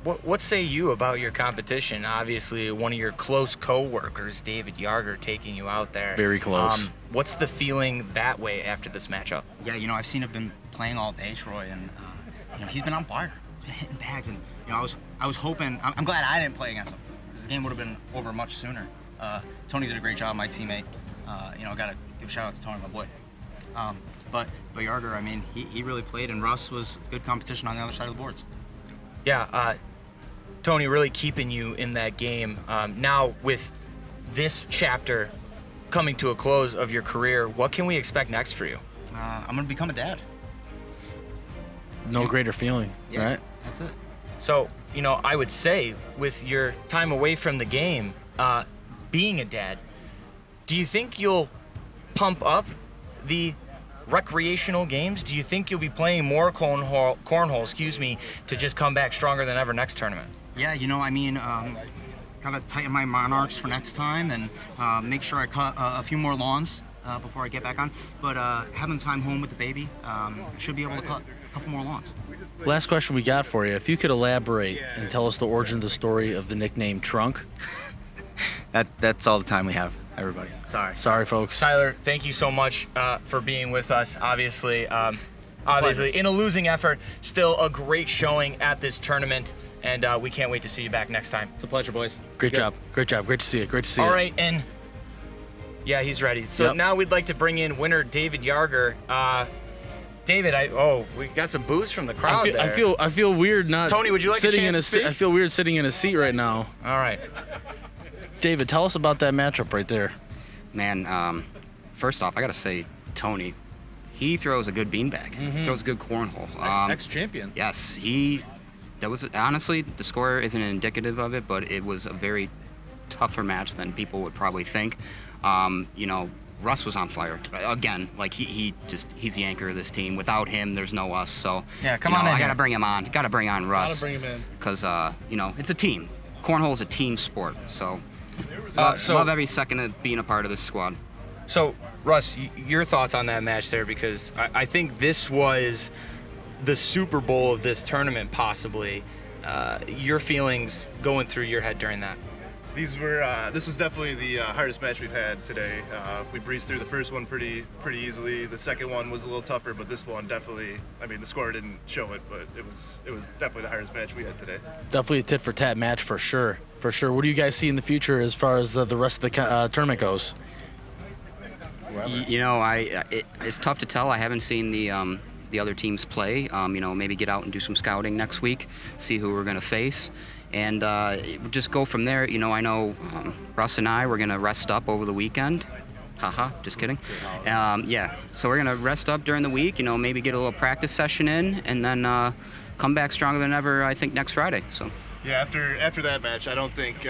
what say you about your competition? Obviously, one of your close co-workers, David Yarger, taking you out there. Very close. What's the feeling that way after this matchup? Yeah, I've seen him been playing all day, Troy, and he's been on fire. He's been hitting bags, and I was hoping. I'm glad I didn't play against him because the game would have been over much sooner. Tony did a great job, my teammate. Gotta give a shout out to Tony, my boy. But Yarger, I mean, he really played, and Russ was good competition on the other side of the boards. Yeah, Tony really keeping you in that game. Now with this chapter coming to a close of your career, what can we expect next for you? I'm gonna become a dad. No greater feeling, right? That's it. So, I would say with your time away from the game, being a dad, do you think you'll pump up the recreational games? Do you think you'll be playing more cornhole, to just come back stronger than ever next tournament? Yeah, gotta tighten my Monarchs for next time and make sure I cut a few more lawns before I get back on. But having time home with the baby, I should be able to cut a couple more lawns. Last question we got for you. If you could elaborate and tell us the origin of the story of the nickname Trunk. That's all the time we have, everybody. Sorry, folks. Tyler, thank you so much for being with us. Obviously, in a losing effort, still a great showing at this tournament, and we can't wait to see you back next time. It's a pleasure, boys. Great job. Great to see it. All right, and yeah, he's ready. So now we'd like to bring in winner David Yarger. David, we got some boos from the crowd there. I feel weird not. Tony, would you like sitting a chance to speak? I feel weird sitting in a seat right now. All right. David, tell us about that matchup right there. Man, first off, I gotta say, Tony, he throws a good beanbag. He throws a good cornhole. Ex-champion. Yes, that was honestly, the score isn't indicative of it, but it was a very tougher match than people would probably think. Russ was on fire again. Like he's the anchor of this team. Without him, there's no us. So yeah, come on in. I gotta bring him on. Gotta bring on Russ. Gotta bring him in. Because it's a team. Cornhole is a team sport. So love every second of being a part of this squad. So Russ, your thoughts on that match there? Because I think this was the Super Bowl of this tournament, possibly. Your feelings going through your head during that? This was definitely the hardest match we've had today. We breezed through the first one pretty easily. The second one was a little tougher, but this one definitely, the score didn't show it, but it was definitely the hardest match we had today. Definitely a tit for tat match for sure. For sure. What do you guys see in the future as far as the rest of the tournament goes? It's tough to tell. I haven't seen the other teams play. Maybe get out and do some scouting next week, see who we're gonna face. And just go from there. I know Russ and I, we're going to rest up over the weekend. Haha, just kidding. So we're going to rest up during the week, maybe get a little practice session in, and then come back stronger than ever, I think, next Friday. So. Yeah, after that match, I don't think,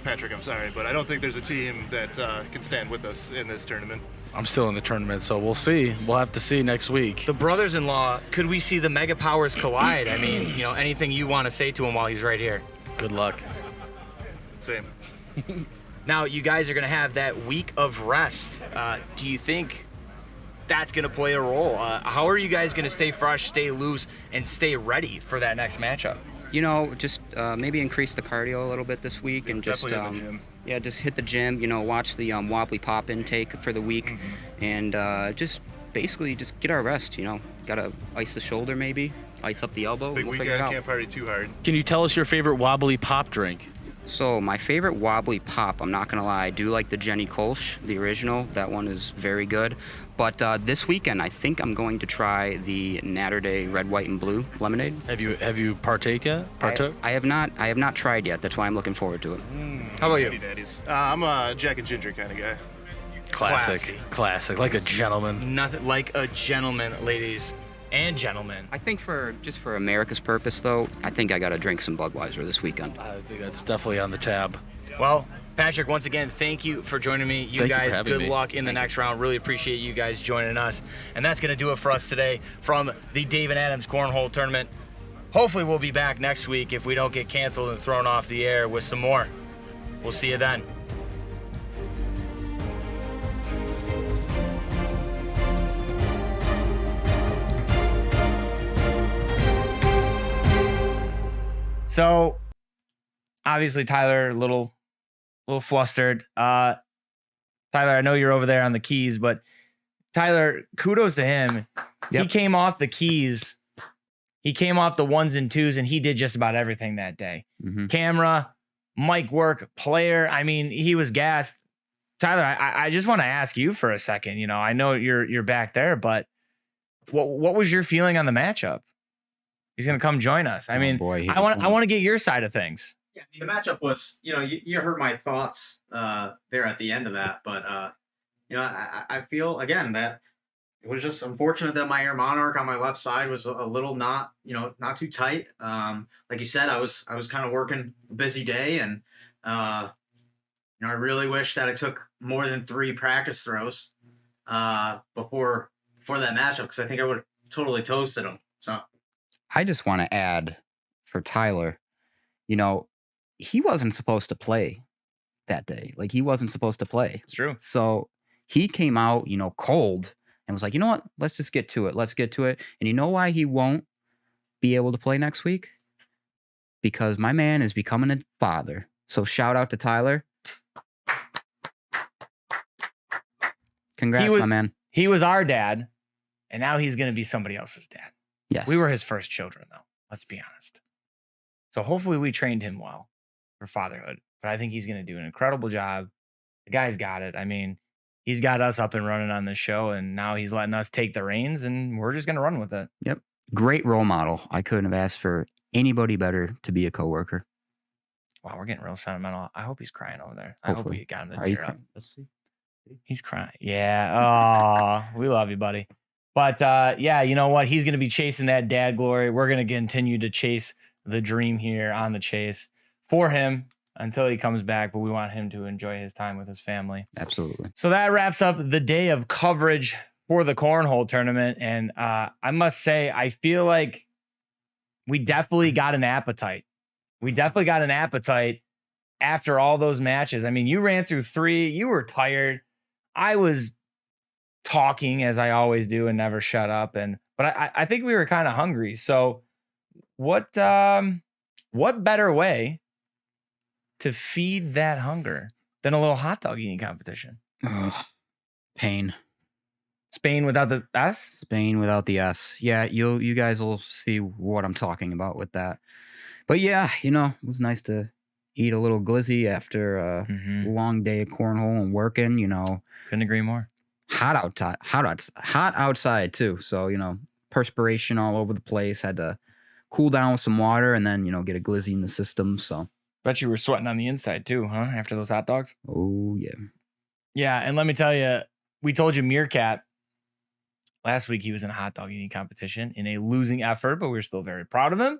Patrick, I'm sorry, but I don't think there's a team that can stand with us in this tournament. I'm still in the tournament, so we'll see. We'll have to see next week. The brothers-in-law, could we see the mega powers collide? Anything you want to say to him while he's right here? Good luck. Same. Now, you guys are going to have that week of rest. Do you think that's going to play a role? How are you guys going to stay fresh, stay loose, and stay ready for that next matchup? Just maybe increase the cardio a little bit this week and just just hit the gym. Watch the wobbly pop intake for the week, and just basically just get our rest. Gotta ice the shoulder, maybe ice up the elbow. Big we'll weekend, figure it out. can't party too hard. Can you tell us your favorite wobbly pop drink? So my favorite wobbly pop, I'm not gonna lie, I do like the Jenny Kolsch, the original. That one is very good. But this weekend, I think I'm going to try the Natter Day Red, White, and Blue lemonade. Have you partook yet? I have not tried yet. That's why I'm looking forward to it. How about you? Daddies. I'm a Jack and Ginger kind of guy. Classic, like a gentleman. Nothing like a gentleman, ladies and gentlemen. I think for America's purpose, though, I think I got to drink some Budweiser this weekend. I think that's definitely on the tab. Well, Patrick, once again, thank you for joining me. You Thank you for guys, having good me. luck in the next round. Really appreciate you guys joining us. And that's going to do it for us today from the Dave and Adams Cornhole Tournament. Hopefully we'll be back next week if we don't get canceled and thrown off the air with some more. We'll see you then. So, obviously, Tyler, a little flustered. Tyler, I know you're over there on the keys, but Tyler, kudos to him. Yep. He came off the keys. He came off the ones and twos, and he did just about everything that day. Mm-hmm. Camera, mic work, player. I mean, he was gassed. Tyler, I just want to ask you for a second. You know, I know you're back there, but what was your feeling on the matchup? He's gonna come join us. I mean, I want to get your side of things. Yeah, the matchup was, you heard my thoughts there at the end of that, but I feel again that it was just unfortunate that my Air Monarch on my left side was a little not too tight. Like you said, I was kind of working a busy day, and I really wish that I took more than 3 practice throws before that matchup, because I think I would have totally toasted him. So I just want to add for Tyler, he wasn't supposed to play that day. Like, he wasn't supposed to play. It's true. So he came out, cold and was like, you know what? Let's just get to it. Let's get to it. And you know why he won't be able to play next week? Because my man is becoming a father. So shout out to Tyler. Congrats, my man. He was our dad, and now he's going to be somebody else's dad. Yes. We were his first children, though. Let's be honest. So hopefully we trained him well for fatherhood. But I think he's going to do an incredible job. The guy's got it. I mean, he's got us up and running on this show, and now he's letting us take the reins, and we're just going to run with it. Yep. Great role model. I couldn't have asked for anybody better to be a coworker. Wow, we're getting real sentimental. I hope he's crying over there. I Hopefully. hope we got him to Are you tear up. crying? Let's see. He's crying. Yeah. Oh, we love you, buddy. But yeah, you know what? He's going to be chasing that dad glory. We're going to continue to chase the dream here on the chase for him until he comes back. But we want him to enjoy his time with his family. Absolutely. So that wraps up the day of coverage for the Cornhole tournament. And I must say, I feel like we definitely got an appetite. We definitely got an appetite after all those matches. I mean, you ran through 3. You were tired. I was talking as I always do and never shut up. But I think we were kind of hungry. So what better way to feed that hunger than a little hot dog eating competition? Pain. Spain without the S? Spain without the S. Yeah, you guys will see what I'm talking about with that. But yeah, it was nice to eat a little glizzy after a long day of cornhole and working, Couldn't agree more. Hot outside too. So, perspiration all over the place. Had to cool down with some water and then, get a glizzy in the system. So Bet you were sweating on the inside too, huh? After those hot dogs? Oh, yeah. Yeah, and let me tell you, we told you Meerkat last week he was in a hot dog eating competition in a losing effort, but we were still very proud of him.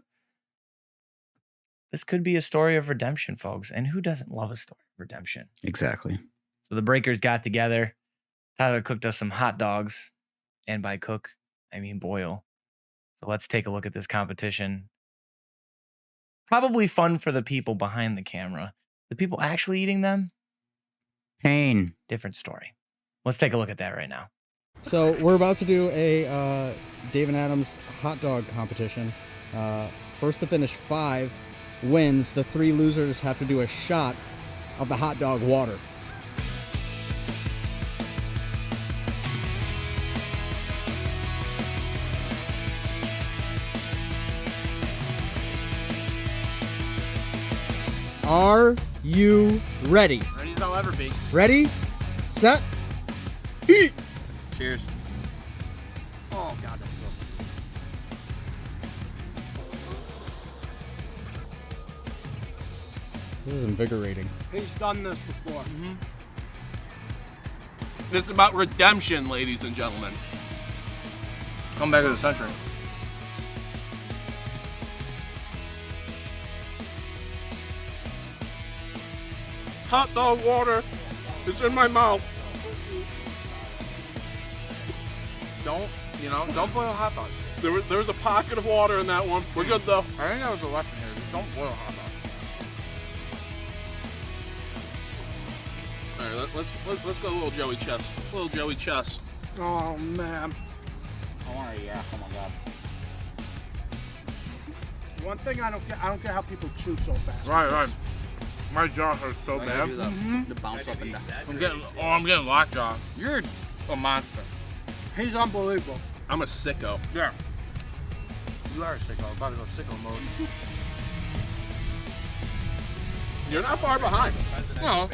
This could be a story of redemption, folks. And who doesn't love a story of redemption? Exactly. So the Breakers got together. Tyler cooked us some hot dogs. And by cook, I mean boil. So let's take a look at this competition. Probably fun for the people behind the camera. The people actually eating them? Pain. Different story. Let's take a look at that right now. So we're about to do a Dave and Adams hot dog competition. First to finish 5 wins. The 3 losers have to do a shot of the hot dog water. Are you ready? Ready as I'll ever be. Ready, set, eat! Cheers. Oh, God, that's gross. This is invigorating. He's done this before. This is about redemption, ladies and gentlemen. Come back of the century. hot dog water is in my mouth. Don't boil hot dogs. There was a pocket of water in that one. We're good though. I think that was a lesson here. Just don't boil hot dogs. All right, let's go little Joey Chess. Little Joey Chess. Oh man. I want to yak. Oh my god. One thing I don't get how people chew so fast. Right. My jaw hurts so I bad. gotta do the bounce up and down. I'm getting lockjaw. You're a monster. He's unbelievable. I'm a sicko. Yeah. You are a sicko. I'm about to go sicko mode. You're not far behind. No.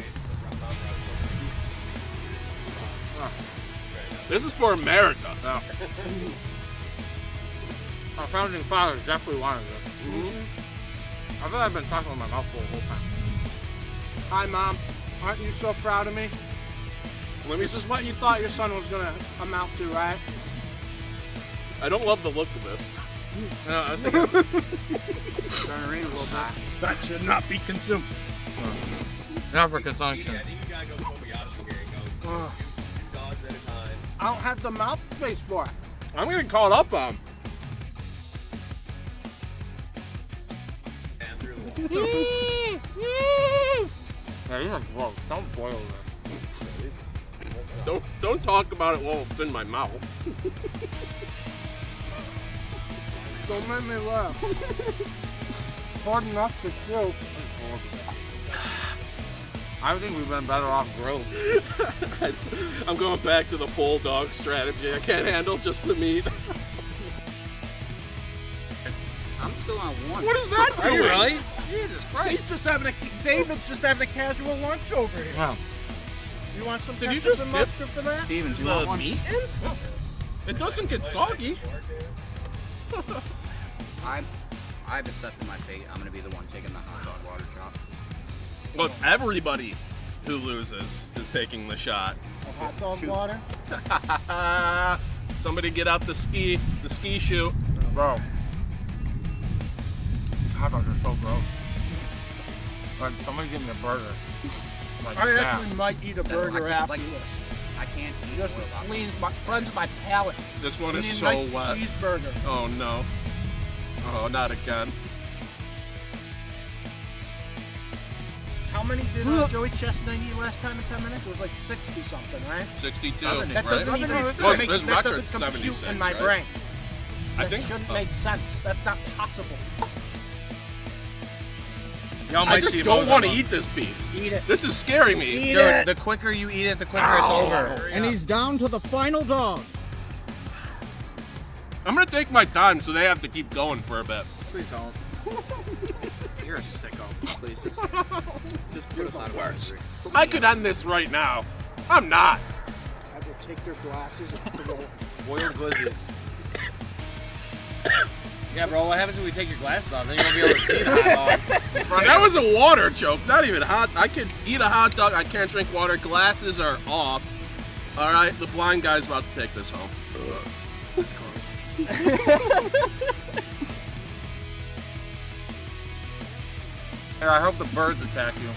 This is for America. No. Our founding fathers definitely wanted this. I feel like I've been talking with my mouth full the whole time. Hi, Mom. Aren't you so proud of me? This is what you thought your son was going to amount to, right? I don't love the look of this. No, I think I'm trying to read a little bit. That should not be consumed. Not for consumption. I don't have the mouth space for it. I'm getting caught up on. Yeah, these are gross. Don't boil this. Don't talk about it while it's in my mouth. Don't make me laugh. Hard enough to chew. I think we've been better off grilled. I'm going back to the bulldog strategy. I can't handle just the meat. I'm still on one. What is that Are you doing? really? Jesus Christ. David's just having a casual lunch over here. Wow. You want some Did you ketchup just and dip mustard for that? Steven, do you want one? meat in? It doesn't get soggy. I've accepted my fate. I'm gonna be the one taking the hot dog water chop. Well, it's everybody who loses is taking the shot. A hot dog water? Somebody get out the ski shoe. Bro. Hot dogs are so gross. Like, somebody give me a burger. Like, I actually might eat a burger after this. I can't eat Just boiled hot cleans my palate. This one I is need a so nice wet. cheeseburger. Oh no. Oh, not again. How many did Joey Chestnut eat last time in 10 minutes? It was like 60 something, right? 62, That right? doesn't even Well, make, his that record's doesn't compute 76, in my right? brain. I That think shouldn't make sense. That's not possible. I just don't want to eat this piece. Eat it. This is scaring me. Eat Dude, it. The quicker you eat it, the quicker Ow. it's over. And he's down to the final dog. I'm gonna take my time so they have to keep going for a bit. Please don't. You're a sicko. Please just put us out of our misery. I could end this right now. I'm not. I will take their glasses and go. Boiled glizzies. Yeah, bro, what happens when we take your glasses off? Then you won't be able to see the hot dog. That was a water joke, not even hot. I could eat a hot dog, I can't drink water, glasses are off. All right, the blind guy's about to take this home. That's close. Here, I hope the birds attack you.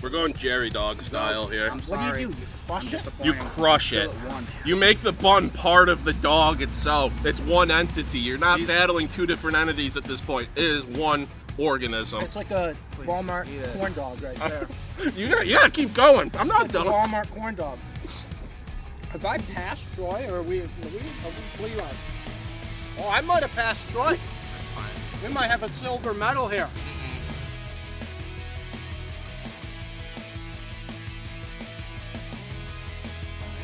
We're going Jerry Dog style here. I'm What sorry. do? You crush it? You crush it. Fill it one. You make the bun part of the dog itself. It's one entity. You're not battling two different entities at this point. It is one organism. It's like a Walmart corn dog right there. You gotta keep going. I'm not It's a done. Walmart corn dog. Have I passed Troy, or are we what are you on? Oh, I might have passed Troy. That's fine. We might have a silver medal here.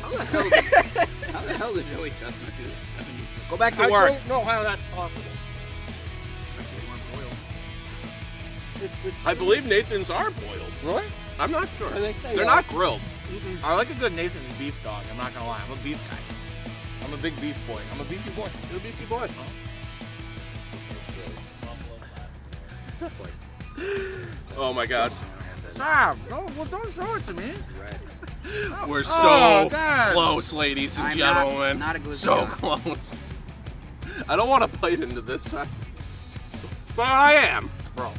How the hell did Joey Chestnut do this? Go back to I work. don't know how that's possible. I believe Nathan's are boiled. Really? I'm not sure. I think they They're are. not grilled. I like a good Nathan's beef dog. I'm not gonna lie. I'm a beef guy. I'm a big beef boy. I'm a beefy boy. You're a beefy boy. Oh my god. Stop! Don't show it to me. We're so Oh, God. close, ladies and I'm gentlemen. not a glizzy so guy. close. I don't want to bite into this, but I am. Bro,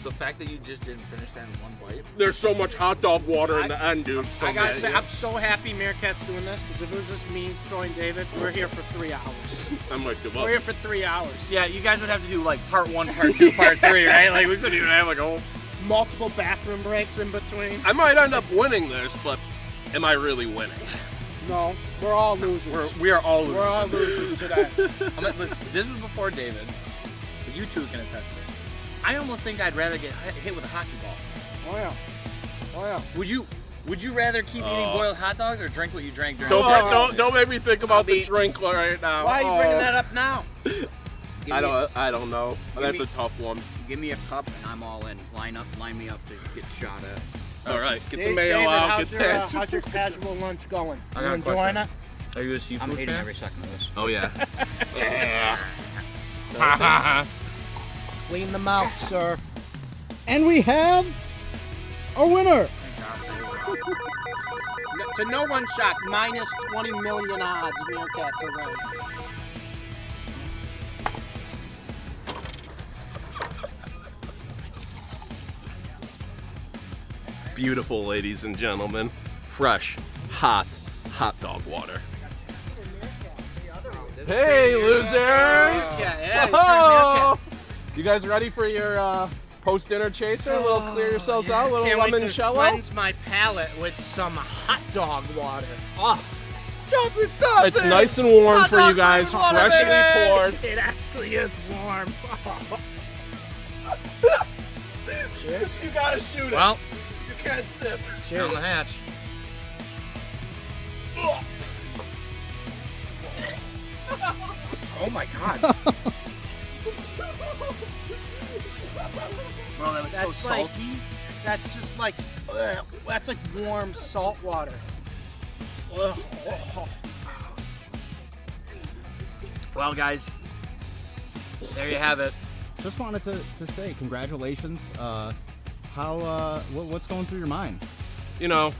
the fact that you just didn't finish that in one bite. There's so much hot dog water in the end, dude. I gotta say, I'm so happy Meerkat's doing this, because if it was just me, Troy, and David, we're here for 3 hours. I might give up. We're here for 3 hours. Yeah, you guys would have to do like part 1, part 2, part 3, right? Like we couldn't even have like a whole multiple bathroom breaks in between. I might end up winning this, but am I really winning? No, we're all losers. We are all losers. We're all losers today. This was before David, but you two can attest to it. I almost think I'd rather get hit with a hockey ball. Oh yeah. Oh yeah. Would you rather keep eating boiled hot dogs or drink what you drank during? Don't make me think about the drink right now. Why are you bringing that up now? I don't know. That's a tough one. Give me a cup and I'm all in. Line me up to get shot at. All right, get the mayo out. How's your casual lunch going? I You got a enjoying it? question. Are you a seafood I'm hating fan? every second of this. Oh yeah. Clean them out, sir. And we have a winner. To no one shot, minus 20 million odds, Meerkat to win. Beautiful, ladies and gentlemen. Fresh, hot dog water. Hey, losers! Yeah, you guys ready for your post-dinner chaser? A little clear yourselves out, a little Can't wait to limoncello? cleanse my palate with some hot dog water. Oh, chocolate stuff. It's nice and warm for you guys, freshly poured. It actually is warm. You gotta shoot it. Well, you can't sip. Down the hatch. Oh my god. Bro, that was so salty. That's just like, that's like warm salt water. Well, guys, there you have it. Just wanted to say congratulations. What's going through your mind? You know,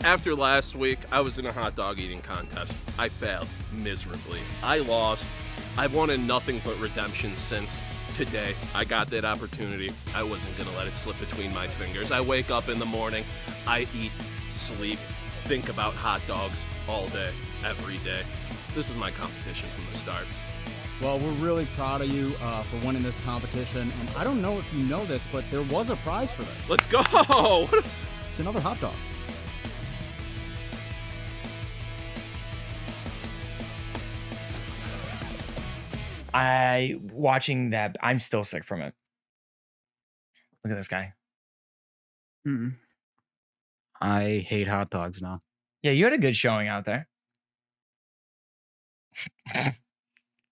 after last week, I was in a hot dog eating contest. I failed miserably. I lost. I've wanted nothing but redemption since today. I got that opportunity. I wasn't going to let it slip between my fingers. I wake up in the morning, I eat, sleep, think about hot dogs all day, every day. This was my competition from the start. Well, we're really proud of you for winning this competition. And I don't know if you know this, but there was a prize for this. Let's go! It's another hot dog. Watching that, I'm still sick from it. Look at this guy. I hate hot dogs now. Yeah, you had a good showing out there.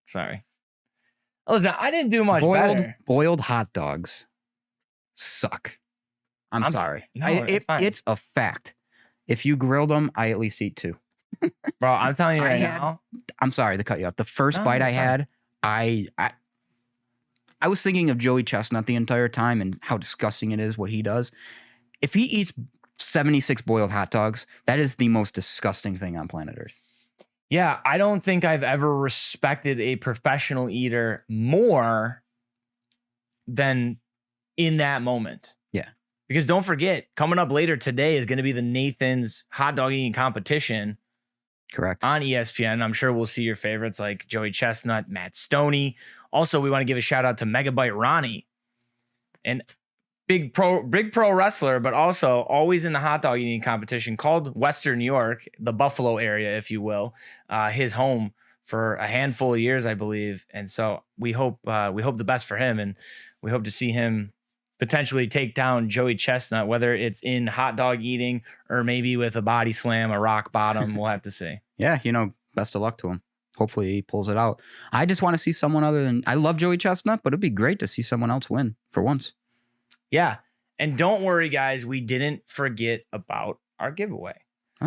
Sorry. Listen, I didn't do much better. Boiled hot dogs suck. I'm sorry. No, it's fine. It's a fact. If you grill them, I at least eat 2. Bro, I'm telling you right now. I'm sorry to cut you off. The first bite I had, I was thinking of Joey Chestnut the entire time and how disgusting it is what he does. If he eats 76 boiled hot dogs, that is the most disgusting thing on planet Earth. Yeah, I don't think I've ever respected a professional eater more than in that moment. Yeah. Because don't forget, coming up later today is going to be the Nathan's hot dog eating competition. Correct. On ESPN. I'm sure we'll see your favorites like Joey Chestnut, Matt Stoney. Also, we want to give a shout out to Megabyte Ronnie. And big pro wrestler, but also always in the hot dog eating competition called Western New York, the Buffalo area, if you will, his home for a handful of years, I believe. And so we hope the best for him, and we hope to see him potentially take down Joey Chestnut, whether it's in hot dog eating or maybe with a body slam, a rock bottom. We'll have to see. Yeah, best of luck to him. Hopefully he pulls it out. I just want to see someone other than, I love Joey Chestnut, but it'd be great to see someone else win for once. Yeah. And don't worry, guys, we didn't forget about our giveaway.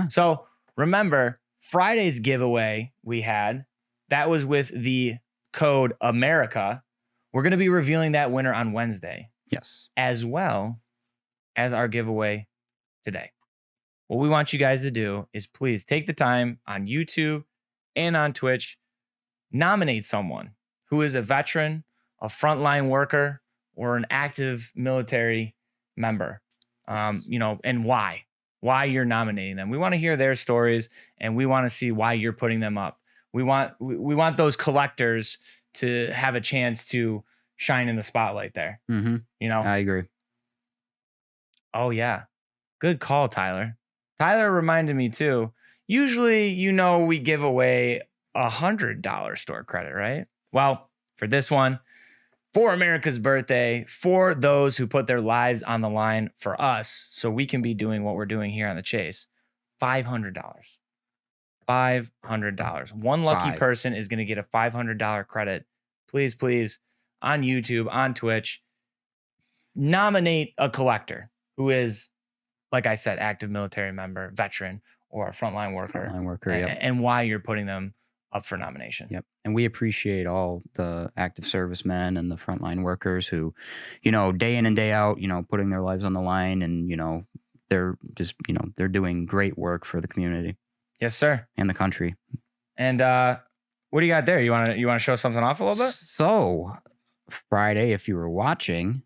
So remember, Friday's giveaway we had, that was with the code America. We're going to be revealing that winner on Wednesday. Yes. As well as our giveaway today. What we want you guys to do is please take the time on YouTube and on Twitch nominate someone who is a veteran, a frontline worker, or an active military member, and why you're nominating them. We want to hear their stories, and we want to see why you're putting them up. We want those collectors to have a chance to shine in the spotlight there. Mm-hmm. I agree. Oh yeah. Good call, Tyler. Tyler reminded me too. Usually, we give away $100 store credit, right? Well, for this one, for America's birthday, for those who put their lives on the line for us, so we can be doing what we're doing here on The Chase, $500. $500. One lucky person is going to get a $500 credit. Please, please, on YouTube, on Twitch, nominate a collector who is, like I said, active military member, veteran, or a frontline worker. And why you're putting them up for nomination. Yep. And we appreciate all the active servicemen and the frontline workers who, day in and day out, putting their lives on the line, and, they're just, they're doing great work for the community. Yes, sir. And the country. And what do you got there? You want to show something off a little bit? So Friday, if you were watching,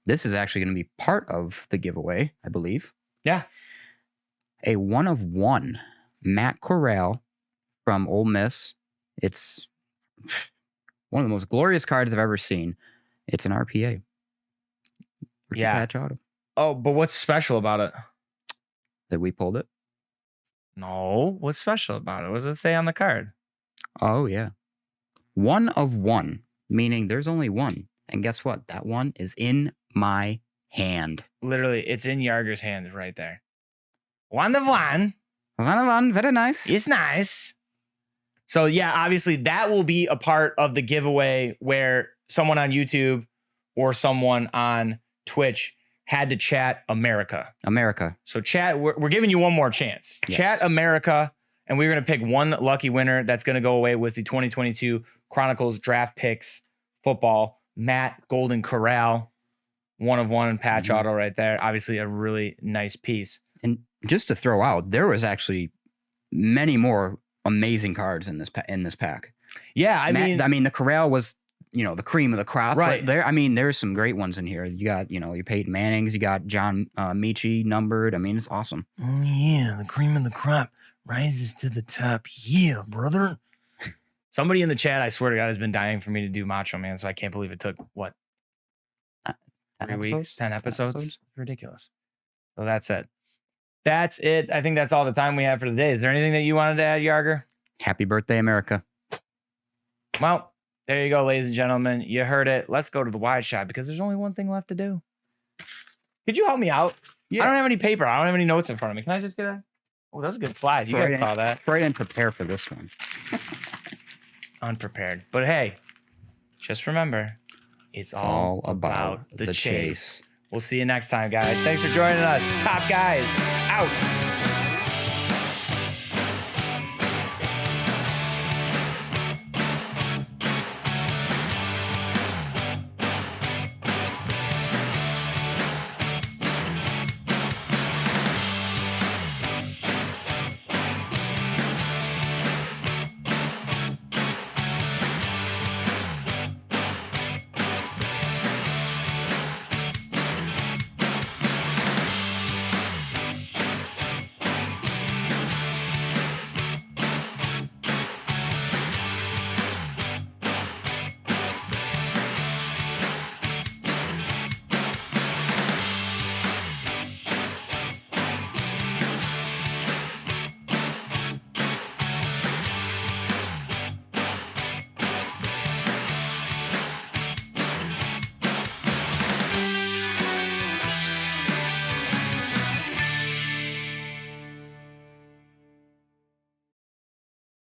this is actually going to be part of the giveaway, I believe. Yeah. A 1/1 Matt Corral from Ole Miss. It's one of the most glorious cards I've ever seen. It's an RPA. Yeah. Patch auto. Oh, but what's special about it? That we pulled it? No. What's special about it? What does it say on the card? Oh, yeah. 1/1, meaning there's only one. And guess what? That one is in my hand. Literally, it's in Yarger's hand right there. 1/1. 1/1. Very nice. It's nice. So, yeah, obviously that will be a part of the giveaway where someone on YouTube or someone on Twitch had to chat America. So chat, we're giving you one more chance. Yes. Chat America, and we're going to pick one lucky winner that's going to go away with the 2022 Chronicles Draft Picks Football. Matt Golden Corral, 1/1 patch auto right there. Obviously a really nice piece. And just to throw out, there was actually many more amazing cards in this pack. Yeah, I mean the Corral was, the cream of the crop. Right. But there's some great ones in here. You got, your Peyton Mannings, you got John Michie numbered. It's awesome. Oh yeah, the cream of the crop rises to the top. Yeah, brother. Somebody in the chat, I swear to God, has been dying for me to do Macho Man, so I can't believe it took, what, 3 weeks? 10 episodes? Ridiculous. So that's it. That's it. I think that's all the time we have for today. Is there anything that you wanted to add, Yarger? Happy birthday, America. Well, there you go, ladies and gentlemen. You heard it. Let's go to the wide shot because there's only one thing left to do. Could you help me out? Yeah. I don't have any paper. I don't have any notes in front of me. Can I just get a... Oh, that was a good slide. You guys saw that. Right and prepare for this one. Unprepared. But hey, just remember, it's all about the chase. We'll see you next time, guys. Thanks for joining us. Top Guys, out.